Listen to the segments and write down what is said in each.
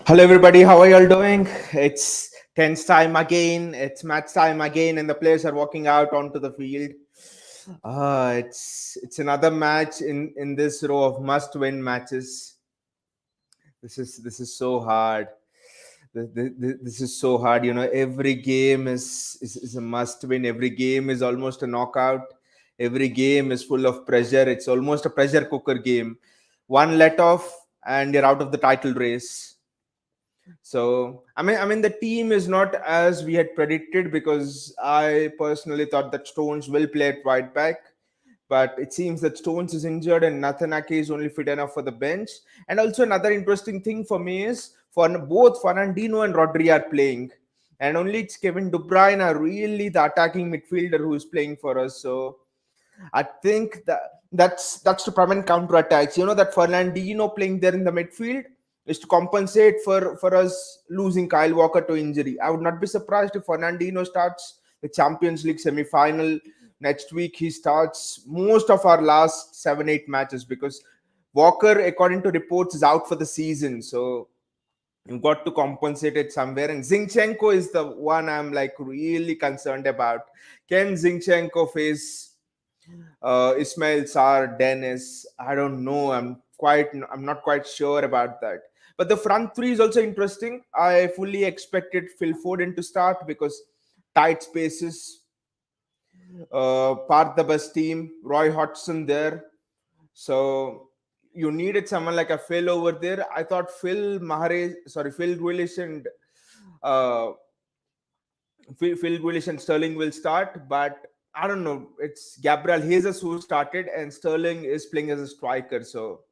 Hello, everybody. How are you all doing? It's tense time again. It's match time again, and the players are walking out onto the field. It's another match in this row of must-win matches. This is so hard. This is so hard. Every game is a must-win. Every game is almost a knockout. Every game is full of pressure. It's almost a pressure cooker game. One let off, and you're out of the title race. So I mean, the team is not as we had predicted because I personally thought that Stones will play at right back, but it seems that Stones is injured and Nathanake is only fit enough for the bench. And also another interesting thing for me is for both Fernandinho and Rodri are playing, and only it's Kevin De Bruyne are really the attacking midfielder who is playing for us. So I think that's to prevent counter attacks. That Fernandinho playing there in the midfield is to compensate for us losing Kyle Walker to injury. I would not be surprised if Fernandinho starts the Champions League semi-final next week. He starts most of our last 7-8 matches because Walker, according to reports, is out for the season. So you've got to compensate it somewhere. And Zinchenko is the one I'm like really concerned about. Can Zinchenko face Ismail Sarr, Dennis? I don't know. I'm not quite sure about that. But the front three is also interesting. I fully expected Phil Foden to start because tight spaces, part the best team, Roy Hodgson there. So you needed someone like a Phil over there. I thought Phil Grealish and uh, Phil Grealish and Sterling will start, but I don't know. It's Gabriel Jesus who started, and Sterling is playing as a striker. So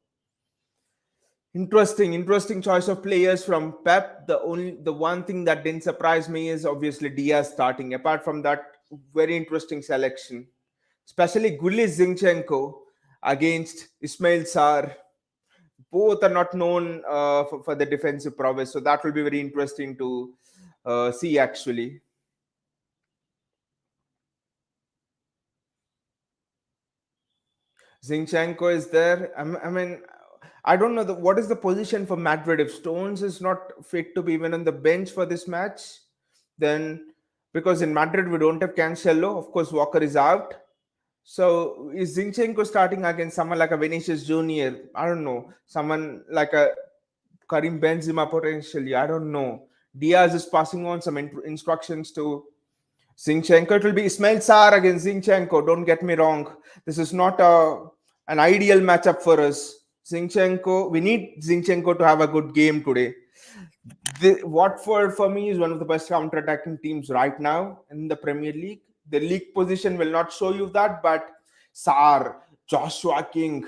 interesting choice of players from Pep. The one thing that didn't surprise me is obviously Diaz starting. Apart from that, very interesting selection, especially Gulli Zinchenko against Ismail Sarr. Both are not known for the defensive prowess, so that will be very interesting to see actually. Zinchenko is there. I mean, I don't know what is the position for Madrid. If Stones is not fit to be even on the bench for this match, then because in Madrid we don't have Cancelo, of course Walker is out. So is Zinchenko starting against someone like a Vinicius Junior? I don't know. Someone like a Karim Benzema potentially. I don't know. Diaz is passing on some instructions to Zinchenko. It will be Ismail Sarr against Zinchenko. Don't get me wrong. This is not an ideal matchup for us. Zinchenko, we need Zinchenko to have a good game today. Watford for me is one of the best counter-attacking teams right now in the Premier League. The league position will not show you that, but Sarr, Joshua King,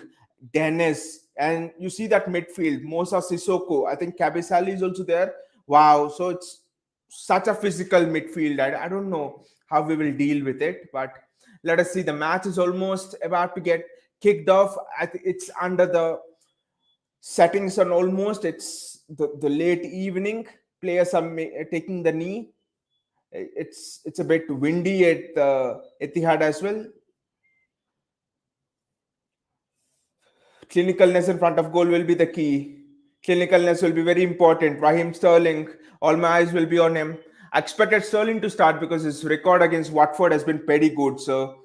Dennis, and you see that midfield, Mosa Sissoko. I think Kabisali is also there. Wow, so it's such a physical midfield. I don't know how we will deal with it, but let us see. The match is almost about to get kicked off. It's under the settings on almost. It's the late evening. Players are taking the knee. It's a bit windy at Etihad as well. Clinicalness in front of goal will be the key. Clinicalness will be very important. Raheem Sterling, all my eyes will be on him. I expected Sterling to start because his record against Watford has been pretty good. So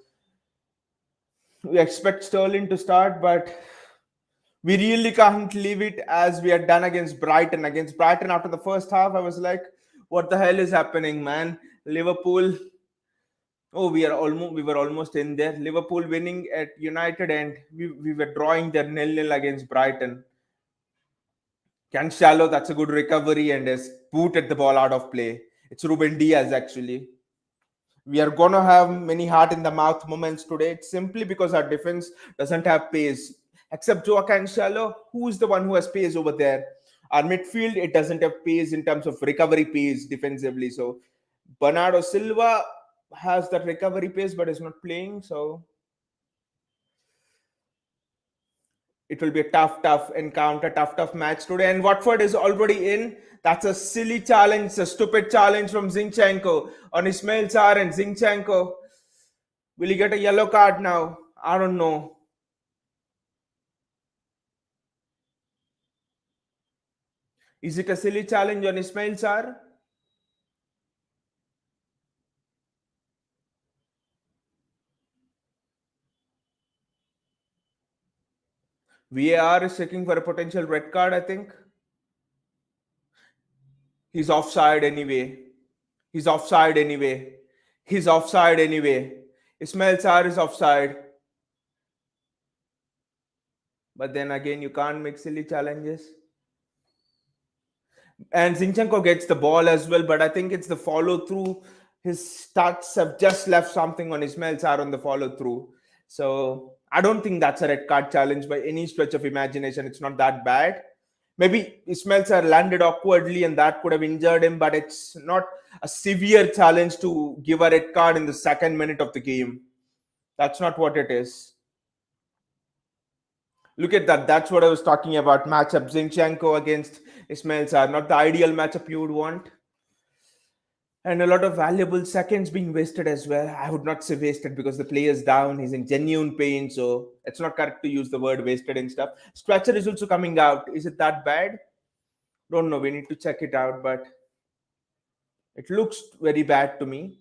we expect Sterling to start, but we really can't leave it as we had done against Brighton. Against Brighton, after the first half, I was like, "What the hell is happening, man?" Liverpool. Oh, we were almost in there. Liverpool winning at United, and we were drawing their 0-0 against Brighton. Cancelo, that's a good recovery and has booted the ball out of play. It's Ruben Diaz actually. We are gonna have many heart in the mouth moments today. It's simply because our defense doesn't have pace. Except Joao Cancelo, who is the one who has pace over there? Our midfield, it doesn't have pace in terms of recovery pace defensively. So Bernardo Silva has that recovery pace but is not playing. So it will be a tough encounter, tough match today. And Watford is already in. That's a silly challenge, a stupid challenge from Zinchenko on Ismail Sarr. And Zinchenko, will he get a yellow card now? I don't know. Is it a silly challenge on Ismail Sarr? VAR is checking for a potential red card, I think. He's offside anyway. He's offside anyway. He's offside anyway. Ismail Sarr is offside. But then again, you can't make silly challenges. And Zinchenko gets the ball as well, but I think it's the follow through. His stats have just left something on Ismail Sarr on the follow through. So I don't think that's a red card challenge by any stretch of imagination. It's not that bad. Maybe Ismail Sarr landed awkwardly and that could have injured him, but it's not a severe challenge to give a red card in the second minute of the game. That's not what it is. Look at that. That's what I was talking about. Matchup Zinchenko against Ismail Sarr. Not the ideal matchup you would want. And a lot of valuable seconds being wasted as well. I would not say wasted because the player's down. He's in genuine pain. So it's not correct to use the word wasted and stuff. Stretcher is also coming out. Is it that bad? Don't know. We need to check it out. But it looks very bad to me.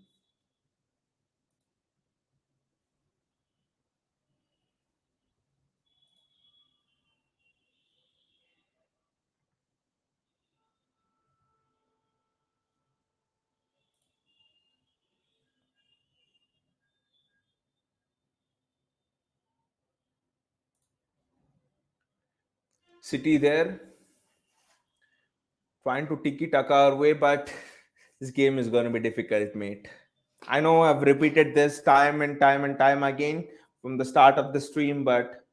City there. Trying to tiki taka our way, but this game is going to be difficult, mate. I know I've repeated this time and time and time again from the start of the stream, but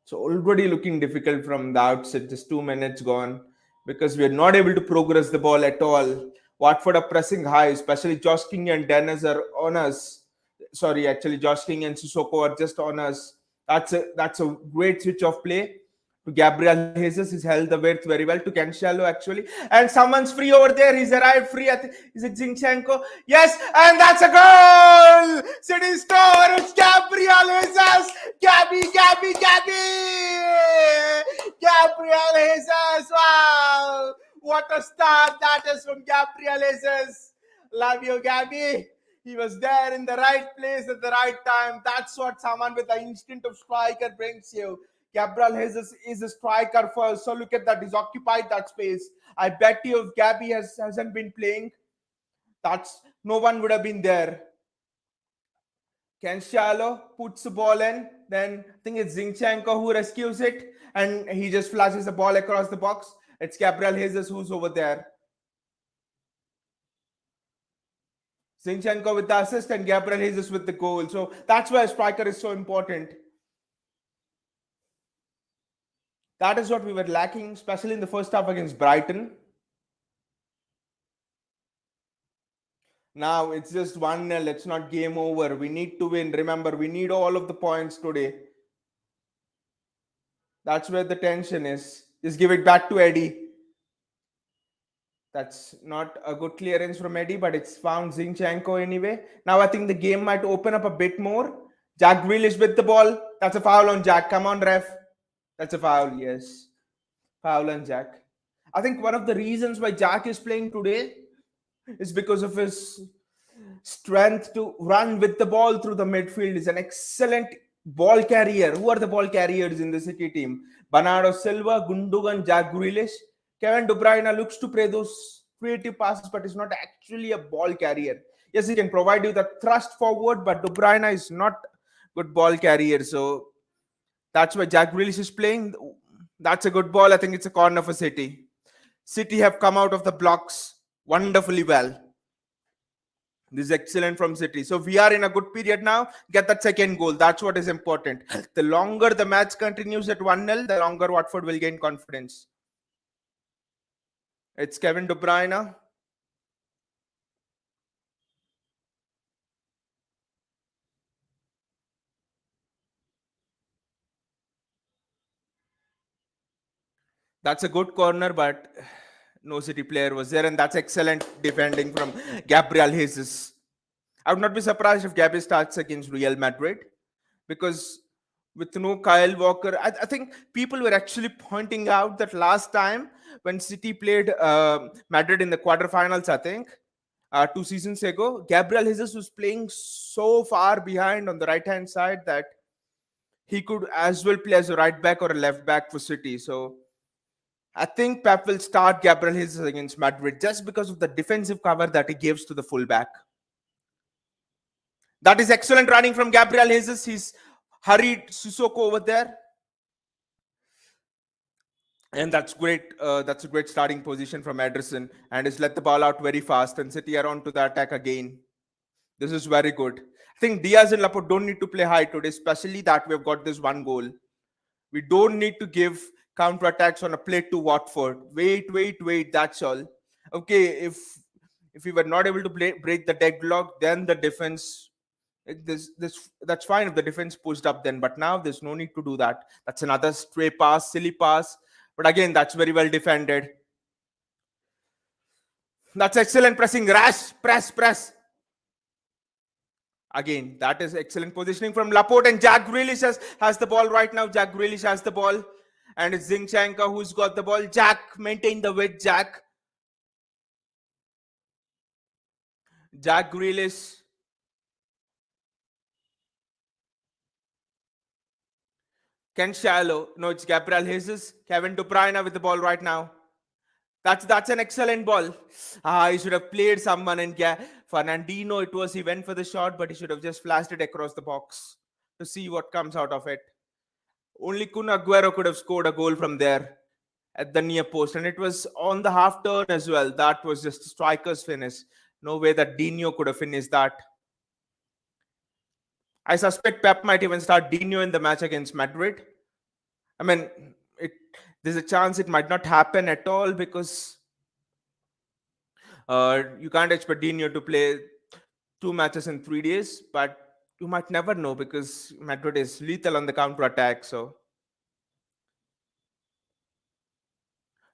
it's already looking difficult from the outset. Just 2 minutes gone because we're not able to progress the ball at all. Watford are pressing high, especially Josh King and Dennis are on us. Sorry, actually, Josh King and Sissoko are just on us. That's a great switch of play to Gabriel Jesus. He's held the width very well to Cancelo actually. And someone's free over there. He's arrived free. Is it Zinchenko? Yes, and that's a goal! City score! It's Gabriel Jesus! Gabby! Gabriel Jesus! Wow! What a start that is from Gabriel Jesus! Love you, Gabby. He was there in the right place at the right time. That's what someone with the instinct of striker brings you. Gabriel Jesus is a striker first. So look at that. He's occupied that space. I bet you if Gabby hasn't been playing, that's no one would have been there. Cancelo puts the ball in. Then I think it's Zinchenko who rescues it. And he just flashes the ball across the box. It's Gabriel Jesus who's over there. Zinchenko with the assist and Gabriel Jesus with the goal. So that's why a striker is so important. That is what we were lacking, especially in the first half against Brighton. Now it's just 1-0. It's not game over. We need to win. Remember, we need all of the points today. That's where the tension is. Just give it back to Eddie. That's not a good clearance from Eddie, but it's found Zinchenko anyway. Now I think the game might open up a bit more. Jack Grealish with the ball. That's a foul on Jack. Come on, ref. That's a foul, yes. Foul on Jack. I think one of the reasons why Jack is playing today is because of his strength to run with the ball through the midfield. He's an excellent ball carrier. Who are the ball carriers in the City team? Bernardo Silva, Gundogan, Jack Grealish. Kevin De Bruyne looks to play those creative passes, but is not actually a ball carrier. Yes, he can provide you the thrust forward, but De Bruyne is not good ball carrier. So that's why Jack Grealish is playing. That's a good ball. I think it's a corner for City. City have come out of the blocks wonderfully well. This is excellent from City. So we are in a good period now. Get that second goal. That's what is important. The longer the match continues at 1-0, the longer Watford will gain confidence. It's Kevin De Bruyne. That's a good corner, but no City player was there. And that's excellent defending from Gabriel Jesus. I would not be surprised if Gabby starts against Real Madrid because with no Kyle Walker. I think people were actually pointing out that last time when City played Madrid in the quarterfinals, I think 2 seasons ago, Gabriel Jesus was playing so far behind on the right hand side that he could as well play as a right back or a left back for City. So I think Pep will start Gabriel Jesus against Madrid just because of the defensive cover that he gives to the fullback. That is excellent running from Gabriel Jesus. He's hurried Sissoko over there. And that's great. That's a great starting position from Ederson, and he's let the ball out very fast and City are on to the attack again. This is very good. I think Diaz and Laporte don't need to play high today, especially that we've got this one goal. We don't need to give counter attacks on a plate to Watford. Wait. That's all. Okay, if we were not able to break the deadlock, then the defense. This that's fine if the defense pushed up then, but now there's no need to do that. That's another stray pass, silly pass, but again that's very well defended. That's excellent pressing. Rash press. Again, that is excellent positioning from Laporte, and Jack Grealish has the ball right now. Jack Grealish has the ball, and it's Zinchenko who's got the ball. Jack, maintain the width, Jack. Jack Grealish. Ken Shallow. No, it's Gabriel Jesus. Kevin De Bruyne with the ball right now. That's an excellent ball. He should have played someone in Fernandino. It was he went for the shot, but he should have just flashed it across the box to see what comes out of it. Only Kun Aguero could have scored a goal from there at the near post, and it was on the half turn as well. That was just a striker's finish. No way that Dino could have finished that. I suspect Pep might even start Dino in the match against Madrid. I mean, it, there's a chance it might not happen at all because you can't expect Dino to play 2 matches in 3 days, but you might never know because Madrid is lethal on the counter attack. So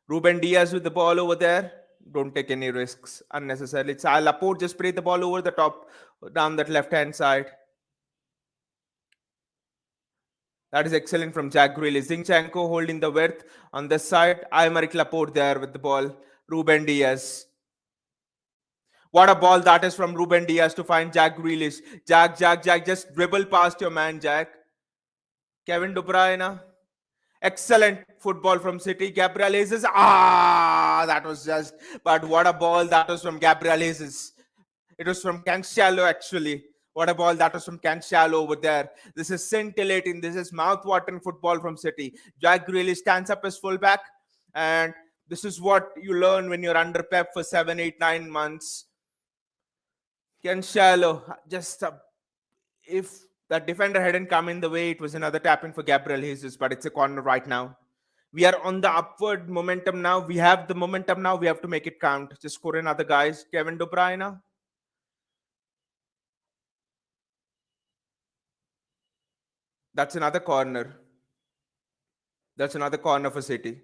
Ruben Diaz with the ball over there. Don't take any risks unnecessarily. It's Laporte just spray the ball over the top down that left hand side. That is excellent from Jack Grealish. Zinchenko holding the width on this side. Aymeric Laporte there with the ball. Ruben Diaz. What a ball that is from Ruben Diaz to find Jack Grealish. Jack. Just dribble past your man, Jack. Kevin De Bruyne. Excellent football from City. Gabriel Jesus. That was just. But what a ball that was from Gabriel Jesus. It was from Cancelo actually. What a ball that was from Cancelo over there. This is scintillating. This is mouth-watering football from City. Jack Grealish stands up as fullback, and this is what you learn when you're under Pep for 7, 8, 9 months. Cancelo, just if that defender hadn't come in the way, it was another tap in for Gabriel Jesus, but it's a corner right now. We are on the upward momentum now. We have the momentum now. We have to make it count. Just score another, guys. Kevin De Bruyne. That's another corner. That's another corner for City.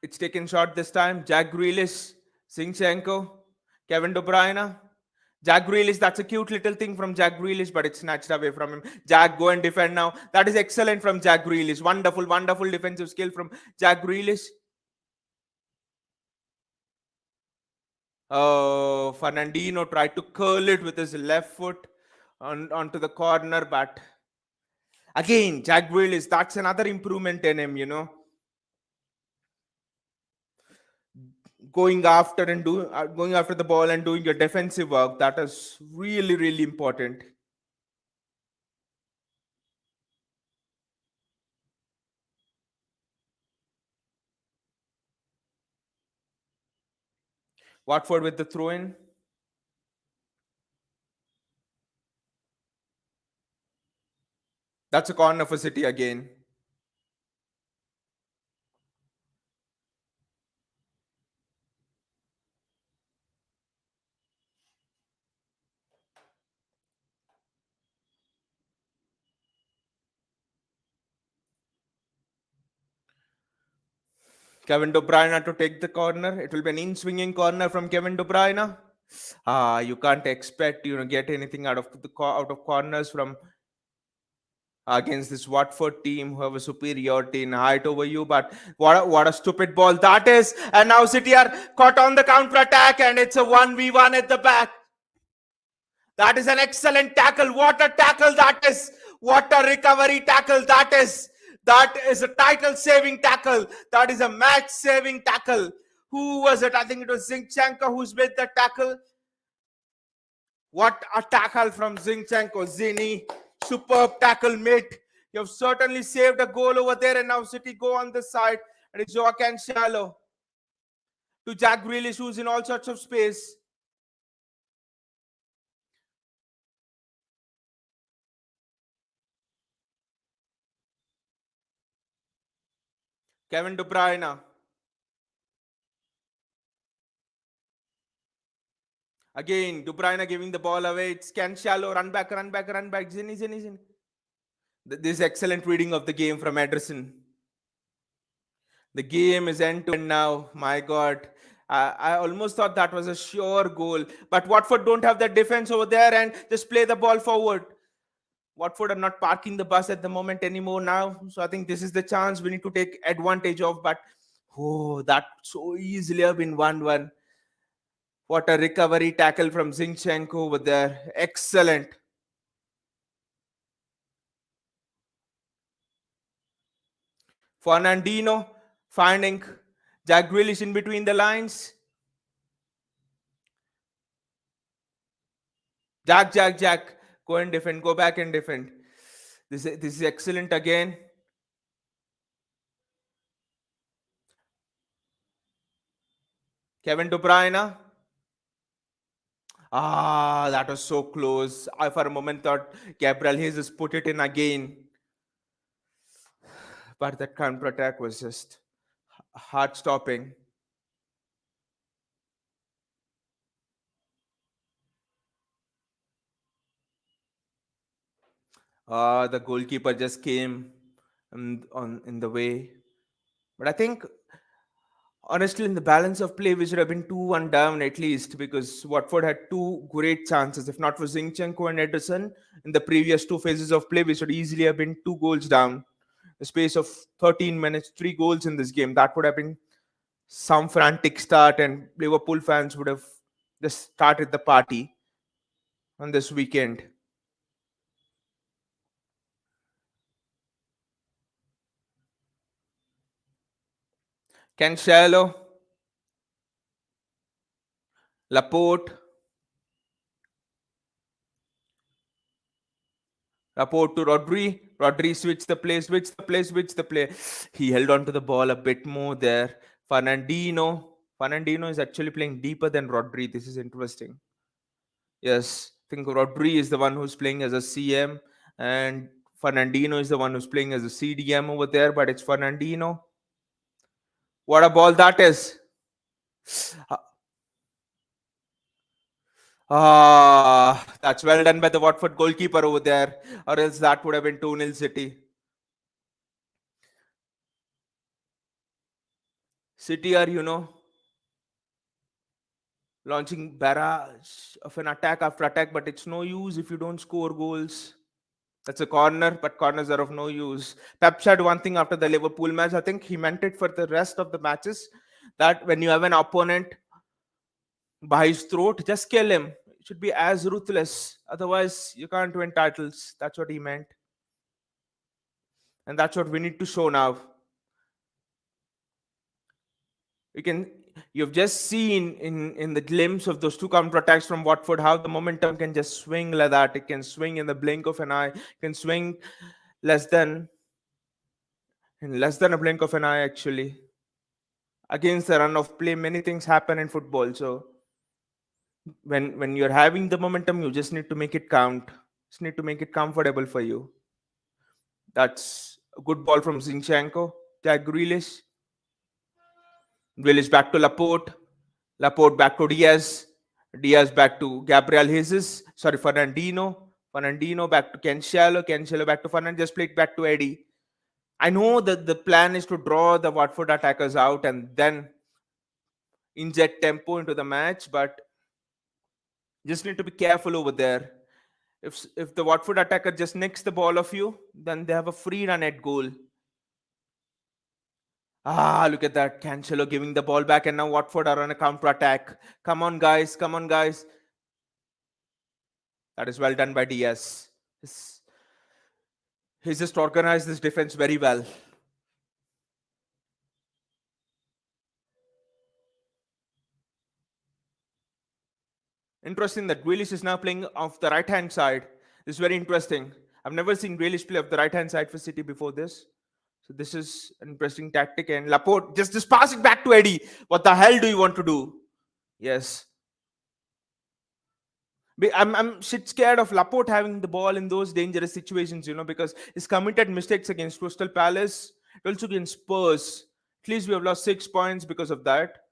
It's taken shot this time. Jack Grealish, Zinchenko, Kevin De Bruyne. Jack Grealish, that's a cute little thing from Jack Grealish, but it's snatched away from him. Jack, go and defend now. That is excellent from Jack Grealish. Wonderful defensive skill from Jack Grealish. Oh, Fernandino tried to curl it with his left foot onto the corner, but again, Jack Grealish, that's another improvement in him. Going after the ball and doing your defensive work, that is really important. Watford with the throw in. That's a corner for City again. Kevin De Bruyne to take the corner. It will be an in-swinging corner from Kevin De Bruyne. You can't expect, get anything out of out of corners from against this Watford team who have a superiority in height over you. But what a stupid ball that is! And now City are caught on the counter attack, and it's a 1v1 at the back. That is an excellent tackle. What a tackle that is! What a recovery tackle that is! That is a title saving tackle. That is a match saving tackle. Who was it? I think it was Zinchenko who's made the tackle. What a tackle from Zinchenko. Zini, superb tackle, mate. You have certainly saved a goal over there, and now City go on the side. And it's Joaquin Shallow to Jack Grealish, who's in all sorts of space. Kevin De Bruyne. Again, De Bruyne giving the ball away. It's Ken Shallow. Run back, run back, run back. Zini, Zini, Zini. This excellent reading of the game from Ederson. The game is end to end now. My God. I almost thought that was a sure goal. But Watford don't have that defense over there and just play the ball forward. Watford are not parking the bus at the moment anymore now. So I think this is the chance we need to take advantage of. But that so easily have been 1-1. What a recovery tackle from Zinchenko over there. Excellent. Fernandinho finding Jack Grealish in between the lines. Jack. Go and defend. Go back and defend. This is excellent again. Kevin De Bruyne. That was so close. I for a moment thought Gabriel Jesus put it in again. But that counter attack was just heart stopping. The goalkeeper just came in the way. But I think, honestly, in the balance of play, we should have been 2-1 down at least, because Watford had two great chances. If not for Zinchenko and Ederson, in the previous two phases of play, we should easily have been 2 goals down. The space of 13 minutes, 3 goals in this game. That would have been some frantic start, and Liverpool fans would have just started the party on this weekend. Cancelo, Laporte to Rodri. Rodri switched the play. He held on to the ball a bit more there. Fernandinho is actually playing deeper than Rodri. This is interesting. Yes, I think Rodri is the one who's playing as a CM, and Fernandinho is the one who's playing as a CDM over there, but it's Fernandinho. What a ball that is. That's well done by the Watford goalkeeper over there, or else that would have been 2-0 City. City are, launching barrage of an attack after attack, but it's no use if you don't score goals. That's a corner, but corners are of no use. Pep said one thing after the Liverpool match. I think he meant it for the rest of the matches, that when you have an opponent by his throat, just kill him. It should be as ruthless. Otherwise, you can't win titles. That's what he meant. And that's what we need to show now. You've just seen in the glimpse of those two counter attacks from Watford how the momentum can just swing like that. It can swing in the blink of an eye. It can swing in less than a blink of an eye, actually. Against the run of play, many things happen in football. So when you're having the momentum, you just need to make it count. Just need to make it comfortable for you. That's a good ball from Zinchenko. Jack Grealish. Grealish back to Laporte. Laporte back to Diaz. Diaz back to Gabriel Jesus. Sorry, Fernandinho. Fernandinho back to Cancelo. Cancelo back to Fernandinho. Just played back to Eddie. I know that the plan is to draw the Watford attackers out and then inject tempo into the match, but Just need to be careful over there. If the Watford attacker just nicks the ball off you, then they have a free run at goal. Ah, look at that. Cancelo giving the ball back, and now Watford are on a counter attack. Come on, guys. Come on, guys. That is well done by Diaz. He's, he's just organized this defense very well. Interesting that Grealish is now playing off the right hand side. This is very interesting. I've never seen Grealish play off the right hand side for City before this. So this is an interesting tactic. And Laporte just pass it back to Eddie. What the hell do you want to do? Yes. I'm shit scared of Laporte having the ball in those dangerous situations, because he's committed mistakes against Crystal Palace, also against Spurs. At least we have lost 6 points because of that.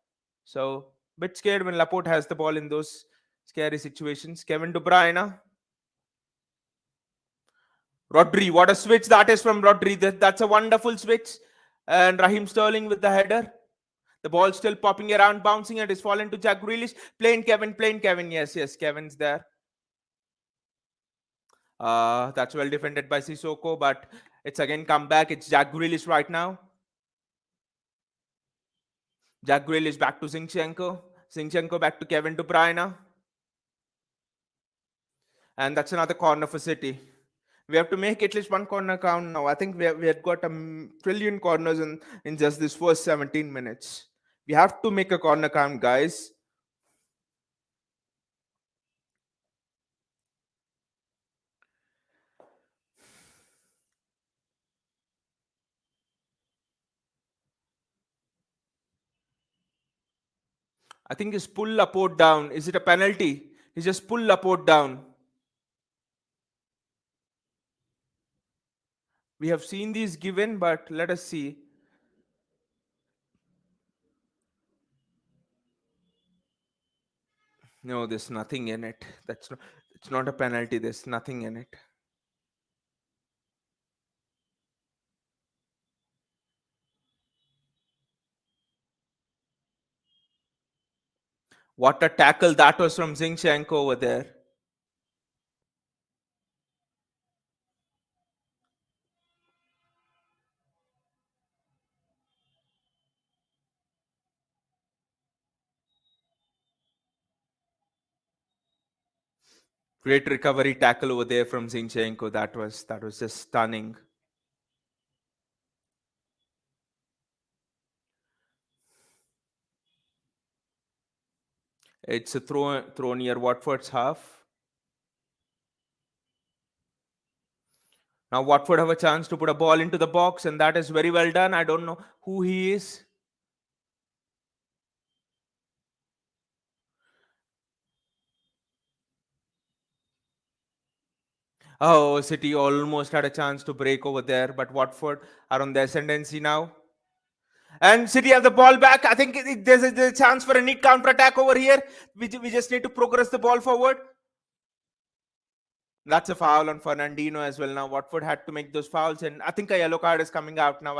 So, bit scared when Laporte has the ball in those scary situations. Kevin De Bruyne. Rodri, what a switch that is from Rodri. That's a wonderful switch. And Raheem Sterling with the header. The ball still popping around, bouncing, and it's fallen to Jack Grealish. Playing Kevin. Yes, Kevin's there. That's well defended by Sissoko, but it's again come back. It's Jack Grealish right now. Jack Grealish back to Zinchenko. Zinchenko back to Kevin De Bruyne. And that's another corner for City. We have to make at least one corner count now. I think we had got a trillion corners in just this first 17 minutes. We have to make a corner count, guys. I think he's pulled Laporte down. Is it a penalty? He just pulled Laporte down. We have seen these given, but let us see. No, there's nothing in it. It's not a penalty. There's nothing in it. What a tackle that was from Zinchenko over there. Great recovery tackle over there from Zinchenko. That was just stunning. It's a throw near Watford's half. Now Watford have a chance to put a ball into the box, and that is very well done. I don't know who he is. Oh, City almost had a chance to break over there, but Watford are on the ascendancy now. And City have the ball back. I think there's a chance for a neat counter attack over here. We just need to progress the ball forward. That's a foul on Fernandinho as well. Now Watford had to make those fouls, and I think a yellow card is coming out now.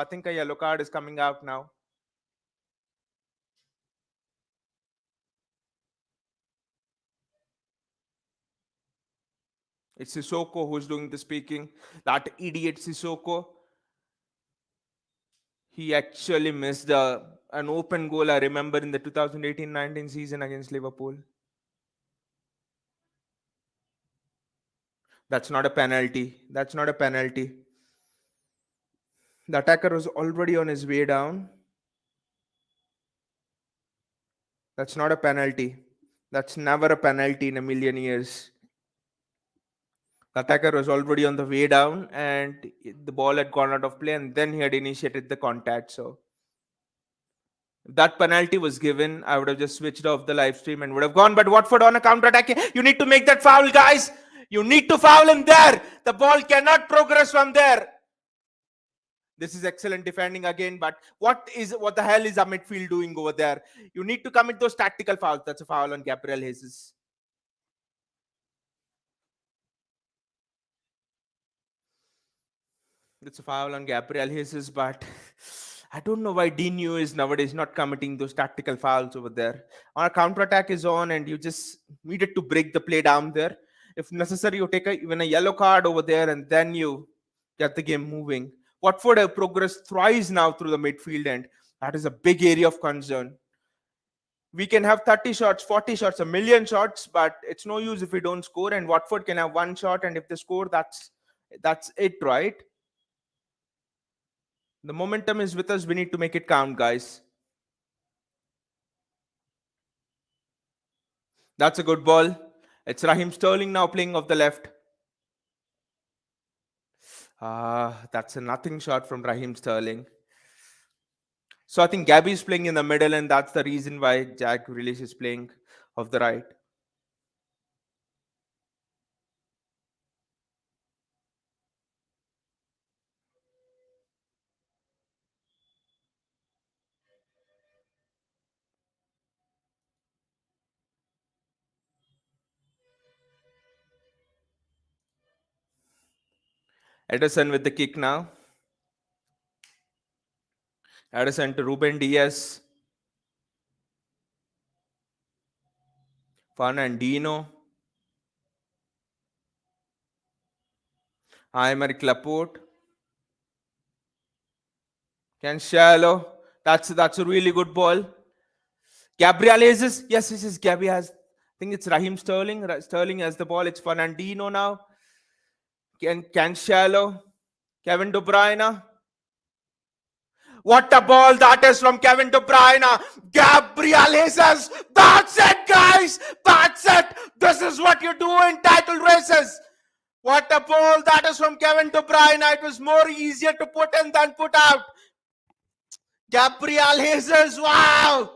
It's Sissoko who's doing the speaking. That idiot Sissoko. He actually missed an open goal, I remember, in the 2018-19 season against Liverpool. That's not a penalty. The attacker was already on his way down. That's not a penalty. That's never a penalty in a million years. The attacker was already on the way down, and the ball had gone out of play, and then he had initiated the contact. So if that penalty was given, I would have just switched off the live stream and would have gone. But Watford on a counter attack. You need to make that foul, guys. You need to foul him there. The ball cannot progress from there. This is excellent defending again, but what the hell is our midfield doing over there? You need to commit those tactical fouls. That's a foul on Gabriel Jesus. It's a foul on Gabriel Jesus, but I don't know why Dinu is nowadays not committing those tactical fouls over there. Our counter attack is on, and you just needed to break the play down there. If necessary, you take even a yellow card over there, and then you get the game moving. Watford have progressed thrice now through the midfield, and that is a big area of concern. We can have 30 shots, 40 shots, a million shots, but it's no use if we don't score. And Watford can have one shot, and if they score, that's it, right? The momentum is with us. We need to make it count, guys. That's a good ball. It's Raheem Sterling now playing off the left. That's a nothing shot from Raheem Sterling. So I think Gabby is playing in the middle, and that's the reason why Jack Grealish is playing off the right. Edison with the kick now. Edison to Ruben Diaz. Fernandinho. Aymeric Laporte. Cancelo. That's a really good ball. Gabriel Jesus. Yes. Gabby has. I think it's Raheem Sterling. Sterling has the ball. It's Fernandinho now. Cancelo. Kevin De Bruyne. What a ball that is from Kevin De Bruyne. Gabriel Jesus. That's it, guys. That's it. This is what you do in title races. What a ball that is from Kevin De Bruyne. It was more easier to put in than put out. Gabriel Jesus. Wow.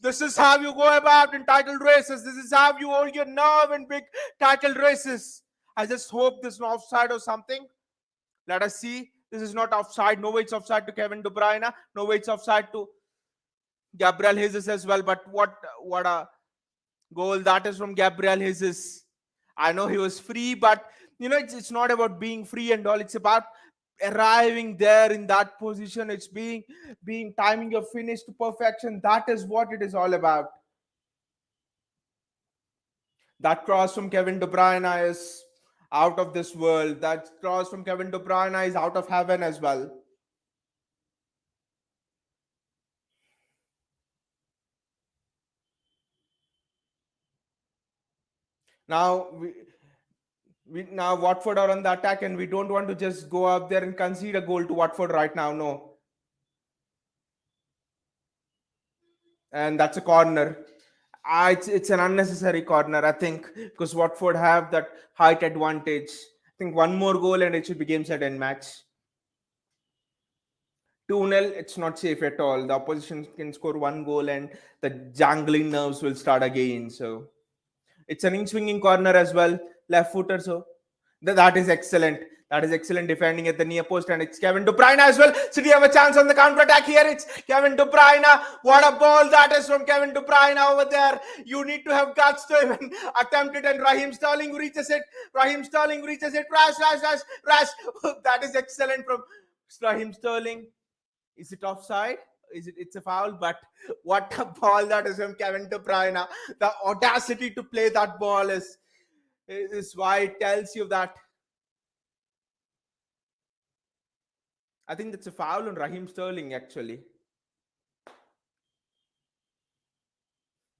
This is how you go about in title races. This is how you hold your nerve in big title races. I just hope this is not offside or something. Let us see. This is not offside. No way it's offside to Kevin De Bruyne. No way it's offside to Gabriel Jesus as well. But what a goal that is from Gabriel Jesus. I know he was free, but it's not about being free and all. It's about arriving there in that position. It's being timing your finish to perfection. That is what it is all about. That cross from Kevin De Bruyne is out of this world. That cross from Kevin De Bruyne is out of heaven as well. Now now Watford are on the attack, and we don't want to just go up there and concede a goal to Watford right now. No. And that's a corner. It's an unnecessary corner, I think, because Watford have that height advantage. I think one more goal and it should be game, set, and match. 2-0, it's not safe at all. The opposition can score one goal and the jangling nerves will start again. So it's an in-swinging corner as well, left footer. So that is excellent. That is excellent defending at the near post, and it's Kevin De Bruyne as well. City have a chance on the counter attack here. It's Kevin De Bruyne. What a ball that is from Kevin De Bruyne over there. You need to have guts to even attempt it, and Raheem Sterling reaches it. Rash. That is excellent from Raheem Sterling. Is it offside? It's a foul, but what a ball that is from Kevin De Bruyne. The audacity to play that ball is why it tells you that. I think that's a foul on Raheem Sterling, actually.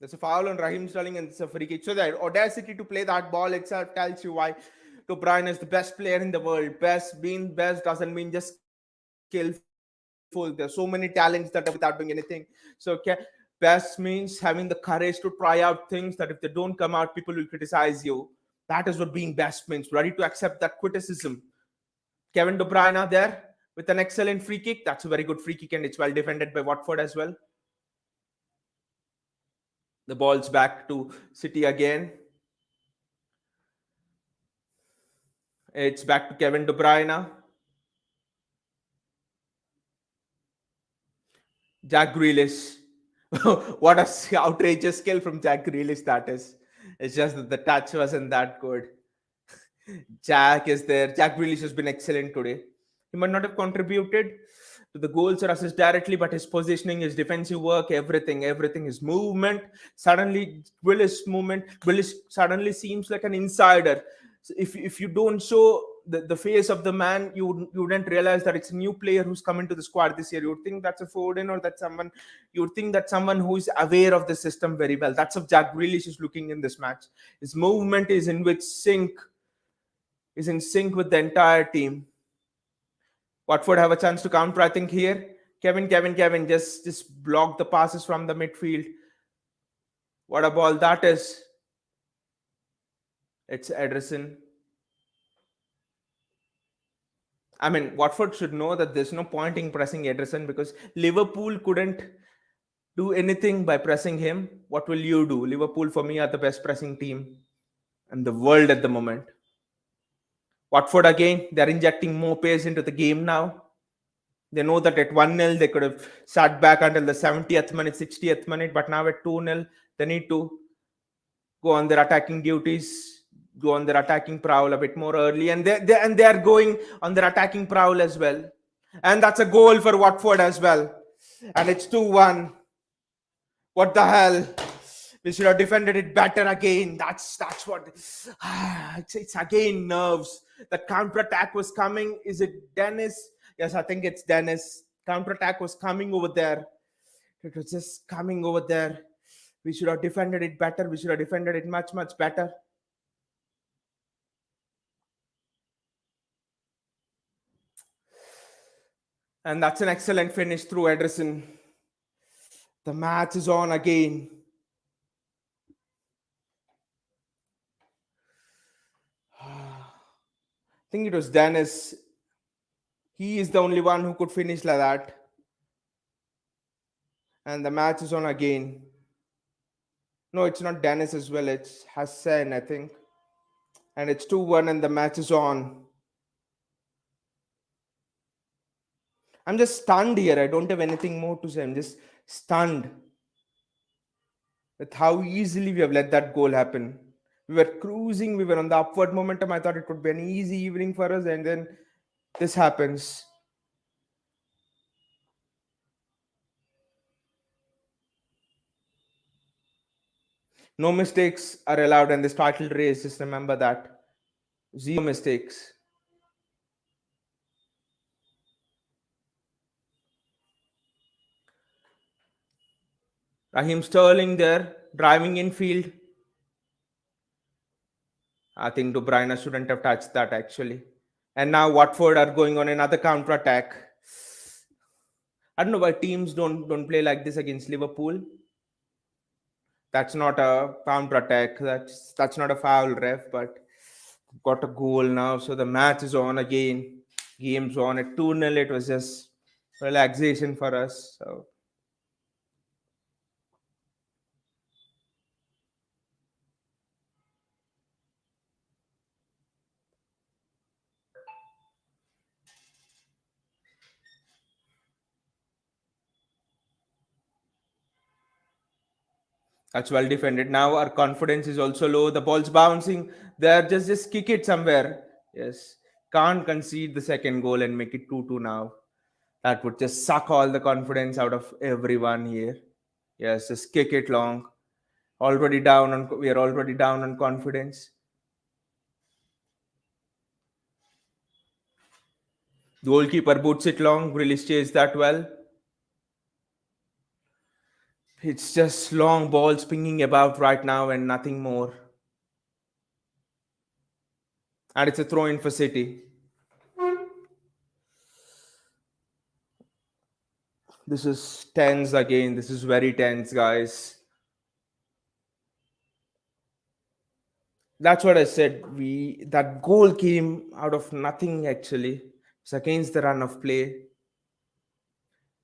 That's a foul on Raheem Sterling, and it's a free kick. So the audacity to play that ball itself tells you why De Bruyne is the best player in the world. Being best doesn't mean just skillful. There's so many talents that are without doing anything. So best means having the courage to try out things that if they don't come out, people will criticize you. That is what being best means. Ready to accept that criticism. Kevin De Bruyne there with an excellent free kick. That's a very good free kick, and it's well defended by Watford as well. The ball's back to City again. It's back to Kevin De Bruyne. Jack Grealish. What a outrageous skill from Jack Grealish that is. It's just that the touch wasn't that good. Jack is there. Jack Grealish has been excellent today. He might not have contributed to the goals or assists directly, but his positioning, his defensive work, everything, his movement. Suddenly, Willis suddenly seems like an insider. So if you don't show the face of the man, you wouldn't realize that it's a new player who's come into the squad this year. You would think that's a Foden or that's someone. You would think that's someone who is aware of the system very well. That's how Jack Grealish is looking in this match. His movement is in sync with the entire team. Watford have a chance to counter, I think, here. Kevin, just block the passes from the midfield. What a ball that is. It's Ederson. I mean, Watford should know that there's no point in pressing Ederson because Liverpool couldn't do anything by pressing him. What will you do? Liverpool, for me, are the best pressing team in the world at the moment. Watford again, they're injecting more pace into the game now. They know that at 1-0, they could have sat back until the 70th minute, 60th minute, but now at 2-0, they need to go on their attacking duties, go on their attacking prowl a bit more early, and they are going on their attacking prowl as well. And that's a goal for Watford as well. And it's 2-1. What the hell? We should have defended it better again. That's what it's again nerves. The counter attack was coming. Is it Dennis? Yes, I think it's Dennis. Counter attack was coming over there. It was just coming over there. We should have defended it better. We should have defended it much better. And that's an excellent finish through Ederson. The match is on again. I think it was Dennis. He is the only one who could finish like that. And the match is on again. No, it's not Dennis as well. It's Hassan, I think. And it's 2-1 and the match is on. I'm just stunned here. I don't have anything more to say. I'm just stunned with how easily we have let that goal happen. We were cruising. We were on the upward momentum. I thought it could be an easy evening for us. And then this happens. No mistakes are allowed in this title race. Just remember that. 0 mistakes. Raheem Sterling there, driving in field. I think De Bruyne shouldn't have touched that actually. And now Watford are going on another counter attack. I don't know why teams don't play like this against Liverpool. That's not a counter attack. That's not a foul, ref. But got a goal now, so the match is on again. Game's on at 2-0. It was just relaxation for us. So that's well defended. Now our confidence is also low. The ball's bouncing. There, just kick it somewhere. Yes, can't concede the second goal and make it 2-2 now. That would just suck all the confidence out of everyone here. Yes, just kick it long. We are already down on confidence. The goalkeeper boots it long. Grealish chased that well. It's just long balls pinging about right now and nothing more. And it's a throw in for City. This is tense again. This is very tense, guys. That's what I said. That goal came out of nothing actually. It's against the run of play. It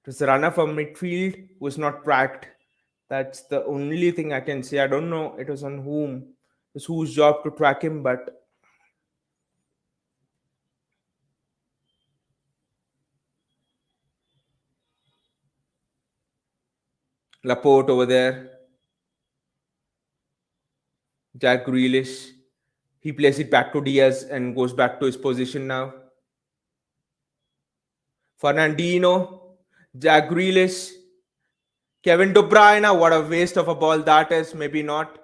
was the runner from midfield who was not tracked. That's the only thing I can say. I don't know it was on whom. It was whose job to track him, but Laporte over there. Jack Grealish. He plays it back to Diaz and goes back to his position now. Fernandino, Jack Grealish, Kevin De Bruyne. What a waste of a ball that is. Maybe not.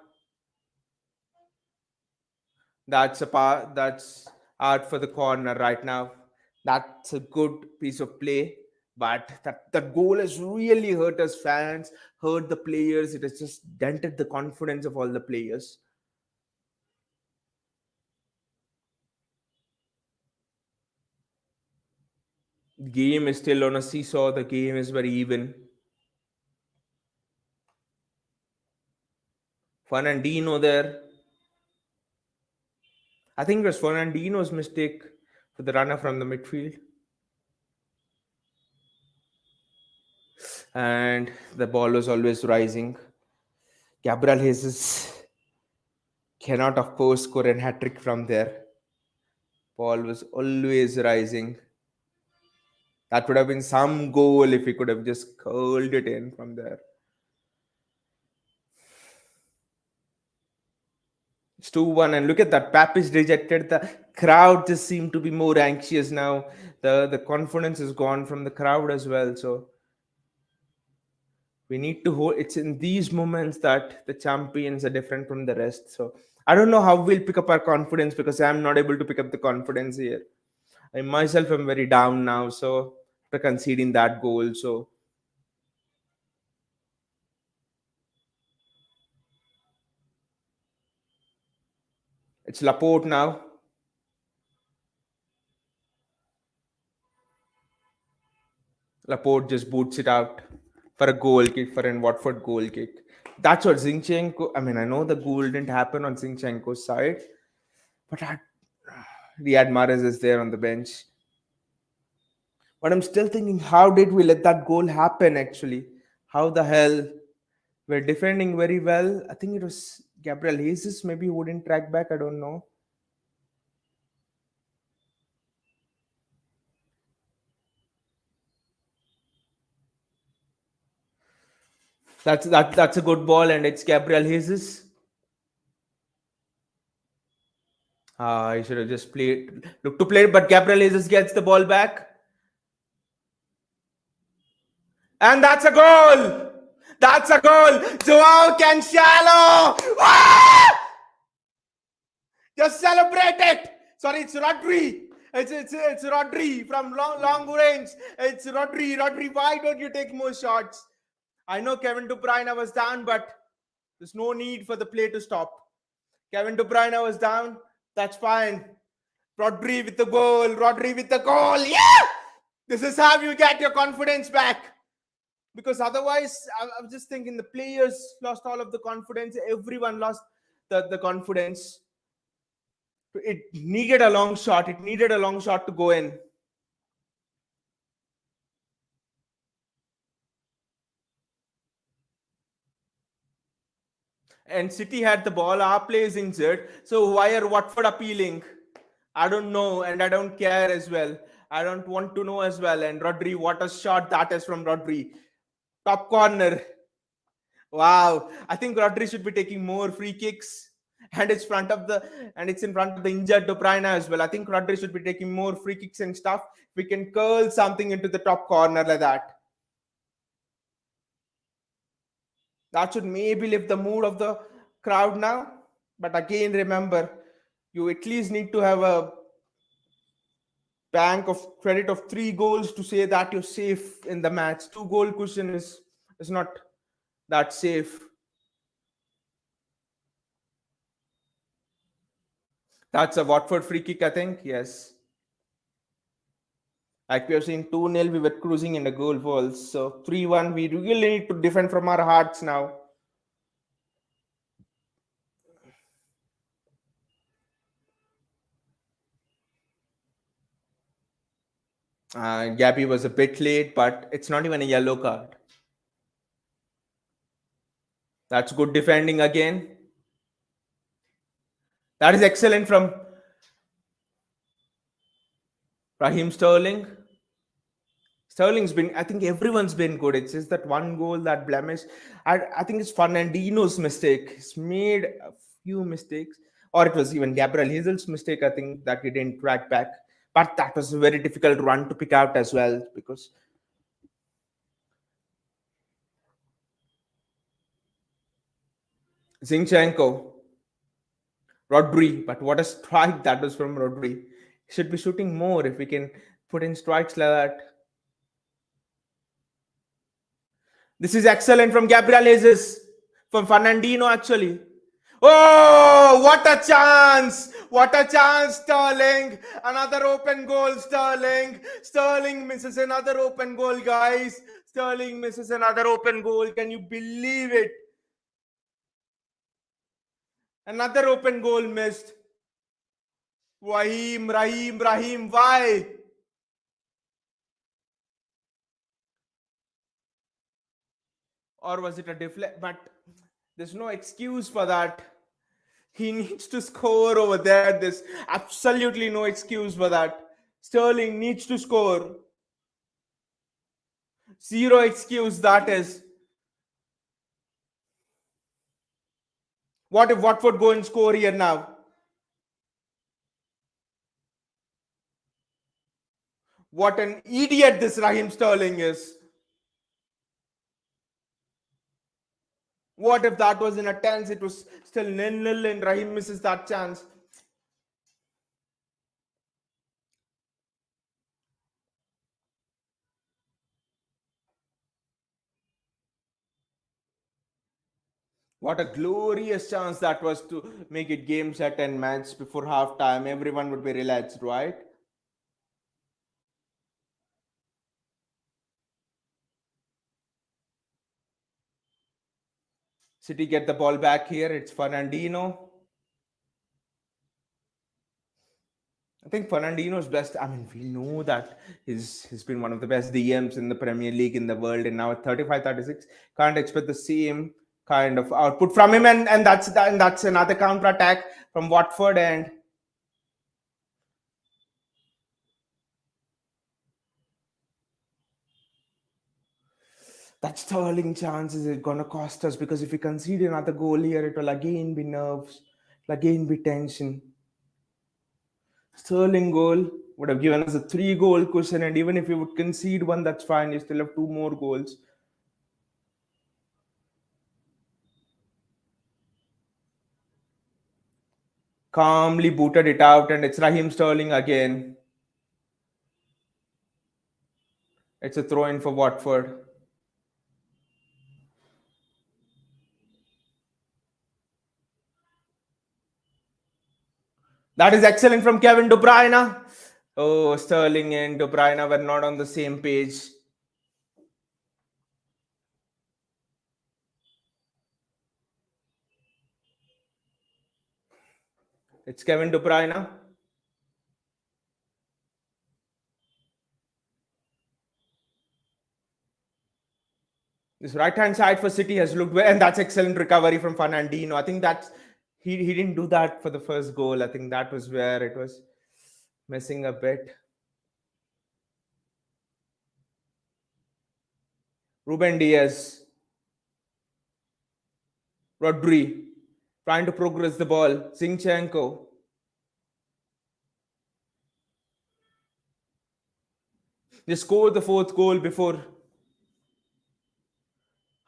That's out for the corner right now. That's a good piece of play. But that goal has really hurt us fans, hurt the players. It has just dented the confidence of all the players. The game is still on a seesaw. The game is very even. Fernandino there. I think it was Fernandino's mistake for the runner from the midfield. And the ball was always rising. Gabriel Jesus cannot, of course, score a hat trick from there. Ball was always rising. That would have been some goal if he could have just curled it in from there. It's 2-1, and look at that. Pap is rejected. The crowd just seem to be more anxious now. The confidence is gone from the crowd as well. So we need to hold. It's in these moments that the champions are different from the rest. So I don't know how we'll pick up our confidence, because I'm not able to pick up the confidence here. I myself am very down now. So after conceding that goal, so it's Laporte now. Laporte just boots it out for a goal kick, for an Watford goal kick. That's what Zinchenko. I mean, I know the goal didn't happen on Zinchenko's side, but Riyad Mahrez is there on the bench. But I'm still thinking, how did we let that goal happen? Actually, how the hell? We're defending very well. I think it was Gabriel Jesus. Maybe who wouldn't track back. I don't know. That's a good ball, and it's Gabriel Jesus. He should have just look to play, but Gabriel Jesus gets the ball back. And that's a goal! That's a goal! Joao Cancelo! Ah! Just celebrate it! Sorry, it's Rodri. It's Rodri from long range. It's Rodri. Rodri, why don't you take more shots? I know Kevin De Bruyne was down, but there's no need for the play to stop. Kevin De Bruyne was down. That's fine. Rodri with the goal. Rodri with the goal. Yeah! This is how you get your confidence back. Because otherwise, I'm just thinking the players lost all of the confidence. Everyone lost the confidence. It needed a long shot. It needed a long shot to go in. And City had the ball. Our play is injured. So why are Watford appealing? I don't know, and I don't care as well. I don't want to know as well. And Rodri, what a shot that is from Rodri. Top corner. Wow. I think Rodri should be taking more free kicks. And it's in front of the injured De Bruyne as well. I think Rodri should be taking more free kicks and stuff. We can curl something into the top corner like that. That should maybe lift the mood of the crowd now. But again, remember, you at least need to have a bank of credit of 3 goals to say that you're safe in the match. 2 goal cushion is not that safe. That's a Watford free kick, I think. Yes. Like we have seen 2-0, we were cruising in the goal walls. So 3-1, we really need to defend from our hearts now. Gabby was a bit late, but it's not even a yellow card. That's good defending again. That is excellent from Raheem Sterling. Sterling's been, I think everyone's been good. It's just that one goal, that blemish. I think it's Fernandino's mistake. He's made a few mistakes. Or it was even Gabriel Hazel's mistake, I think, that he didn't track back. But that was a very difficult run to pick out as well, because Zinchenko, Rodri. But what a strike that was from Rodri. He should be shooting more if we can put in strikes like that. This is excellent from Gabriel Jesus, from Fernandinho actually. Oh, what a chance! What a chance, Sterling! Another open goal, Sterling. Sterling misses another open goal, guys. Sterling misses another open goal. Can you believe it? Another open goal missed. Raheem, why? Or was it a deflect? But there's no excuse for that. He needs to score over there. There's absolutely no excuse for that. Sterling needs to score. Zero excuse, that is. What if Watford go and score here now? What an idiot this Raheem Sterling is. What if that was in a tense? It was still 0-0 and Raheem misses that chance. What a glorious chance that was to make it game set and match before half time. Everyone would be relaxed, right? City get the ball back here. It's Fernandinho. I think Fernandinho's best. I mean, we know that he's been one of the best DMs in the Premier League in the world, and now at 35, 36, can't expect the same kind of output from him. And that's another counter attack from Watford, and that Sterling chance is going to cost us, because if we concede another goal here, it will again be nerves, it'll again be tension. Sterling goal would have given us a 3-goal cushion, and even if we would concede one, that's fine. You still have 2 more goals. Calmly booted it out, and it's Raheem Sterling again. It's a throw in for Watford. That is excellent from Kevin De Bruyne. Oh, Sterling and De Bruyne were not on the same page. It's Kevin De Bruyne. This right hand side for City has looked well, and that's excellent recovery from Fernandinho. I think that's he didn't do that for the first goal. I think that was where it was missing a bit. Ruben Diaz, Rodri, trying to progress the ball. Zinchenko. They scored the 4th goal before